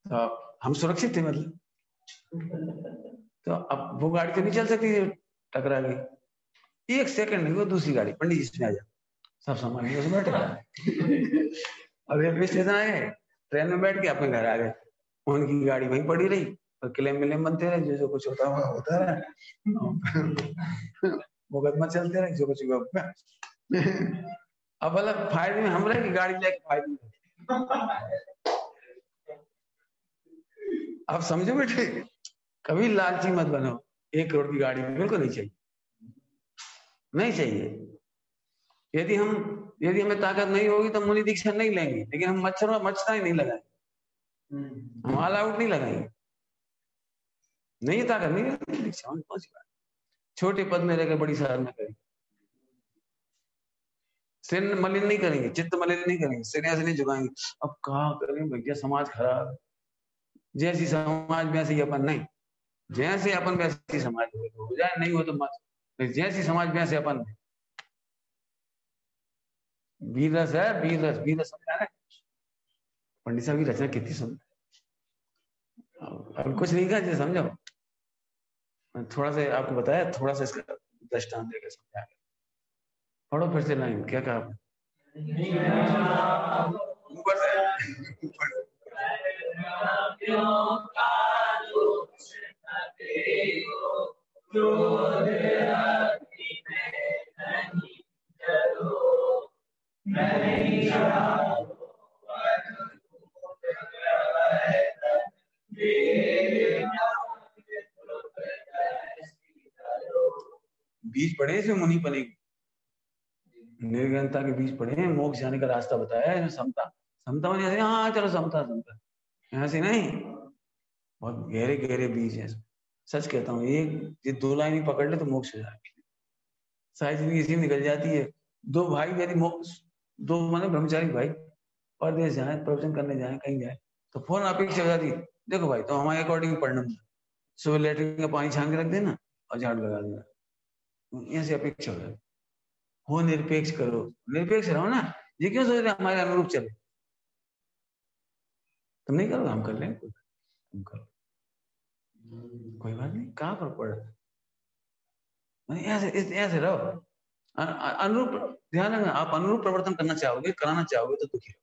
तो हम सुरक्षित थे मतलब, तो अब वो गाड़ी तो नहीं चल सकती, टकरा गई, 1 सेकंड नहीं, वो दूसरी गाड़ी, पंडित जी इसमें आ जाओ, सब सामान लिए उसमें बैठे, अब रेलवे स्टेशन आए, ट्रेन में बैठ के अपने घर आ गए, उनकी गाड़ी वहीं पड़ी रही, और क्लेम मिलेम बनते रहे, जो कुछ होता हुआ होता रहा, मुकदमा चलते रहे, जो कुछ हुआ। अब मतलब फायदे में हम रहे कि गाड़ी लेके फायदे में, आप समझो बेटे, कभी लालची मत बनो, 1 करोड़ की गाड़ी बिल्कुल नहीं चाहिए, नहीं चाहिए। यदि हमें ताकत नहीं होगी तो मुनि दीक्षा नहीं लेंगे, लेकिन हम मच्छर में मच्छरदानी नहीं लगाएंगे, हम ऑल आउट नहीं लगाएंगे, नहीं ताकत नहीं दीक्षा में कौन सी बात। छोटे पद में रहकर बड़ी साधना करेंगे, सिर मलिन नहीं करेंगे, चित्त मलिन नहीं करेंगे, सिर ऐसे नहीं झुकाएंगे। अब कहा करें भैया, समाज खराब, जैसी समाज वैसे ही अपन, नहीं जैसे अपन वैसी समाज हो जाए, नहीं हो तो मत, जैसी समाज वैसे अपन। वीर रस है, वीर रस, वीर रस समझा है पंडित साहब की रचना कितनी सुंदर। अब कुछ नहीं कहा जी, समझो थोड़ा सा आपको बताया, थोड़ा सा इसका दृष्टांत देकर समझा। पढ़ो फिर से लाइन, क्या कहा आपने? ऊपर से बीज पढ़े इसमें, मुनि पने निर्गणता के बीज पढ़े हैं, मोक्ष जाने का रास्ता बताया है। समता, समता में जैसे हाँ चलो समता समता, यहाँ से नहीं, बहुत गहरे गहरे बीज है। सच कहता हूँ, ये 2 लाइन ही पकड़ ले तो मोक्ष हो जाएगी, सारी जिंदगी इसी में निकल जाती है। 2 भाई यदि मोक्ष, 2 माने ब्रह्मचारी भाई परदेश जाए, प्रवचन करने जाए, कहीं जाए, तो फोन अपेक्षा हो जाती है, देखो भाई तो हमारे अकॉर्डिंग पढ़ना, सुबह लेटरिन का पानी छान के रख देना और झाड़ू लगा देना, यहाँ से अपेक्षा हो जाती। हो निरपेक्ष करो, निरपेक्ष रहो ना, ये क्यों सोच रहे हमारे अनुरूप चले? तुम नहीं करो, हम कर लेंगे, तुम करो, कोई बात नहीं, कहाँ पर पड़, ऐसे रहो अनुरूप। ध्यान रखना, आप अनुरूप प्रवर्तन करना चाहोगे, कराना चाहोगे तो दुखी रहो।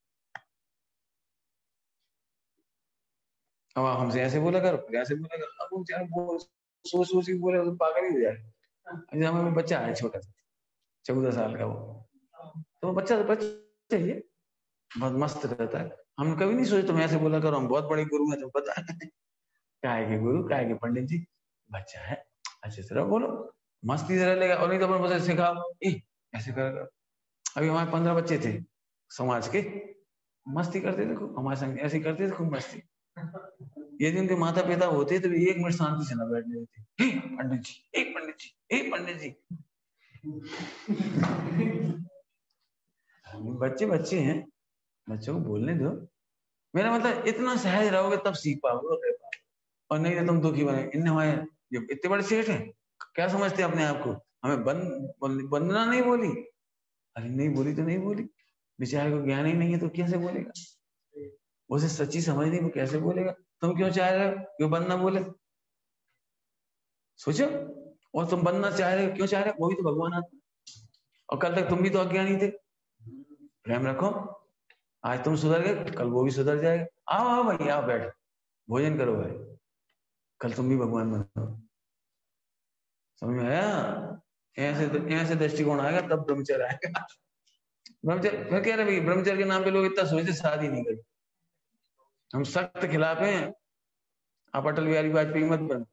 अब आप हमसे ऐसे बोला करो, ऐसे बोला करो, अब वो सोच सोच के बोले तो पागल ही हो जाए। हमें बच्चा है छोटा सा 14 साल का, वो तो बच्चा चाहिए, बहुत मस्त रहता है। हम कभी नहीं सोचे तुम ऐसे बोला करो, हम बहुत बड़े गुरु हैं, तुम पता है काय के गुरु, काय के पंडित जी, बच्चा है अच्छे से रहो, बोलो मस्ती से रह लेगा। और नहीं तो अपन मुझे सिखाओ ऐसे कर। अभी हमारे 15 बच्चे थे समाज के, मस्ती करते थे खूब हमारे संग, ऐसे करते थे खूब मस्ती। यदि उनके माता पिता होते तो 1 मिनट शांति से न बैठने देते, पंडित जी, पंडित जी, पंडित जी। बच्चे बच्चे हैं, बच्चों को बोलने दो। मेरा मतलब इतना सहज रहोगे तब सीख पाओगे, और नहीं तो तुम दुखी बने। इनने हमारे इतने बड़े सेठ हैं, क्या समझते हैं अपने आप को, हमें वंदना नहीं बोली, अरे नहीं बोली तो नहीं बोली, बेचारे को ज्ञान ही नहीं है तो कैसे बोलेगा, उसे सच्ची समझ नहीं, वो कैसे बोलेगा? तुम क्यों चाह रहे हो कि वो बनना बोले? सोचो, और तुम बनना चाह रहे हो, क्यों चाह रहे हो? वो भी तो भगवान आत्मा, और कल तक तुम भी तो अज्ञानी थे। प्रेम रखो, आज तुम सुधर गए, कल वो भी सुधर जाएगा। आओ आओ भाई, आओ बैठो, भोजन करो भाई, कल तुम भी भगवान बनो। समझ में आया? ऐसे दृष्टिकोण आएगा तब ब्रह्मचर्य आएगा। ब्रह्मचर्य फिर कह रहे भाई, ब्रह्मचर्य के नाम पे लोग इतना सोचते शादी नहीं करी। हम सख्त खिलाफ हैं, आप अटल बिहारी वाजपेयी मत बनो।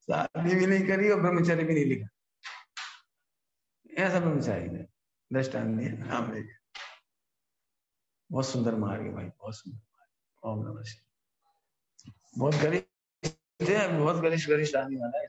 शादी भी नहीं करी और ब्रह्मचर्य भी नहीं लिखा, ऐसा ब्रह्मचारी ने दृष्टांत दिया नाम लेके। बहुत सुंदर मार्ग है भाई, बहुत सुंदर मार्ग। ओम नमः शिवाय। बहुत गरिष्ठ है, बहुत गरिष्ठ गरिष्ठ आदमी वाला है।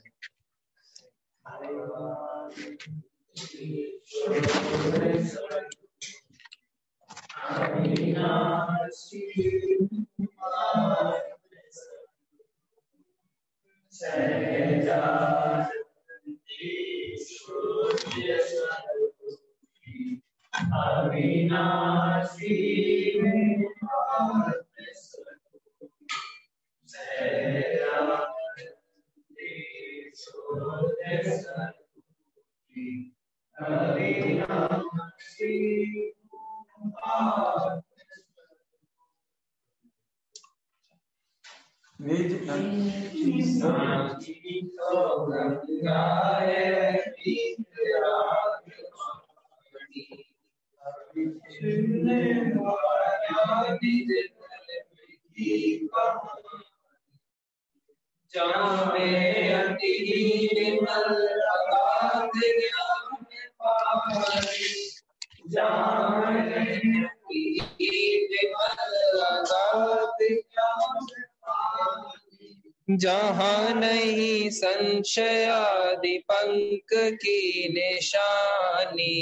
जहाँ नहीं संशयादि पंक की निशानी,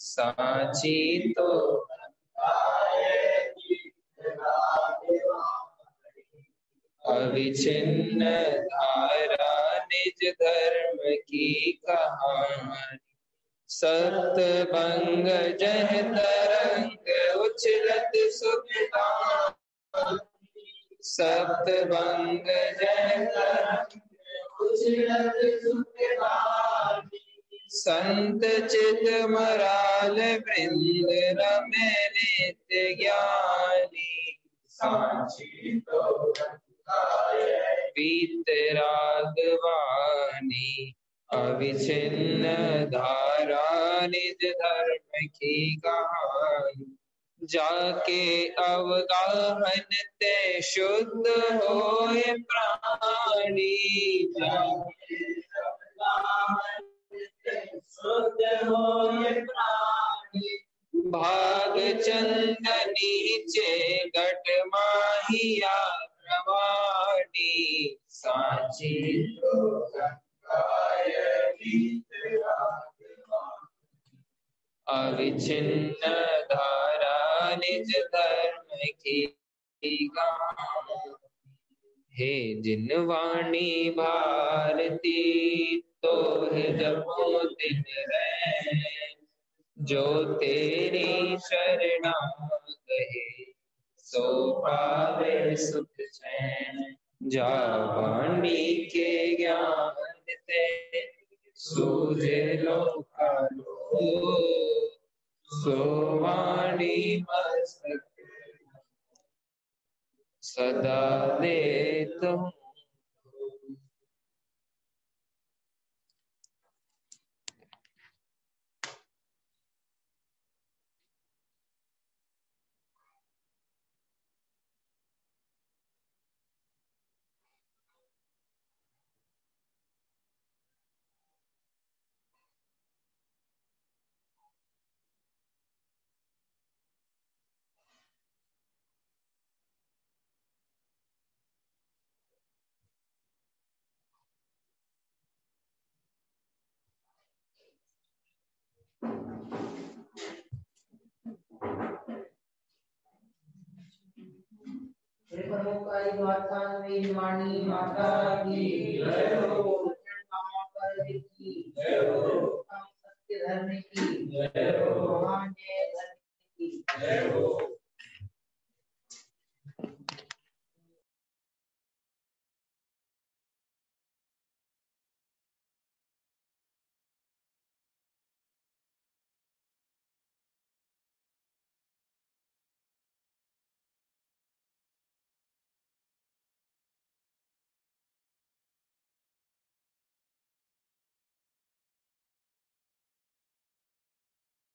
साची तो अविच्छिन्न धारा निज धर्म की कहानी। सप्तभंग जह तरंग उछलत सुखदान, सप्तभंग जह तरंग उछलत सुखदान। संत चित मराल वृंद रमे नित्य ज्ञानी, साची तो वीतरागवानी। अविच्छिन्न धारा निज धर्म की कहानी, जाके अवगाहन ते शुद्ध होए प्राणी, जाके अवगाहन ते शुद्ध होए प्राणी। भाग चंदनी चे घट माहिया प्रवाणी, साची तो अविच्छिन्न धारा निज धर्म की कहानी। हे जिन वाणी भारती तो है जपो दिन रैन, जो तेरी शरणा कहे सो पावे सुख चैन। जा वाणी के ज्ञान ते सूझे लोकालो, सो वाणी मस्तक सदा दे तुम। वाणी माता की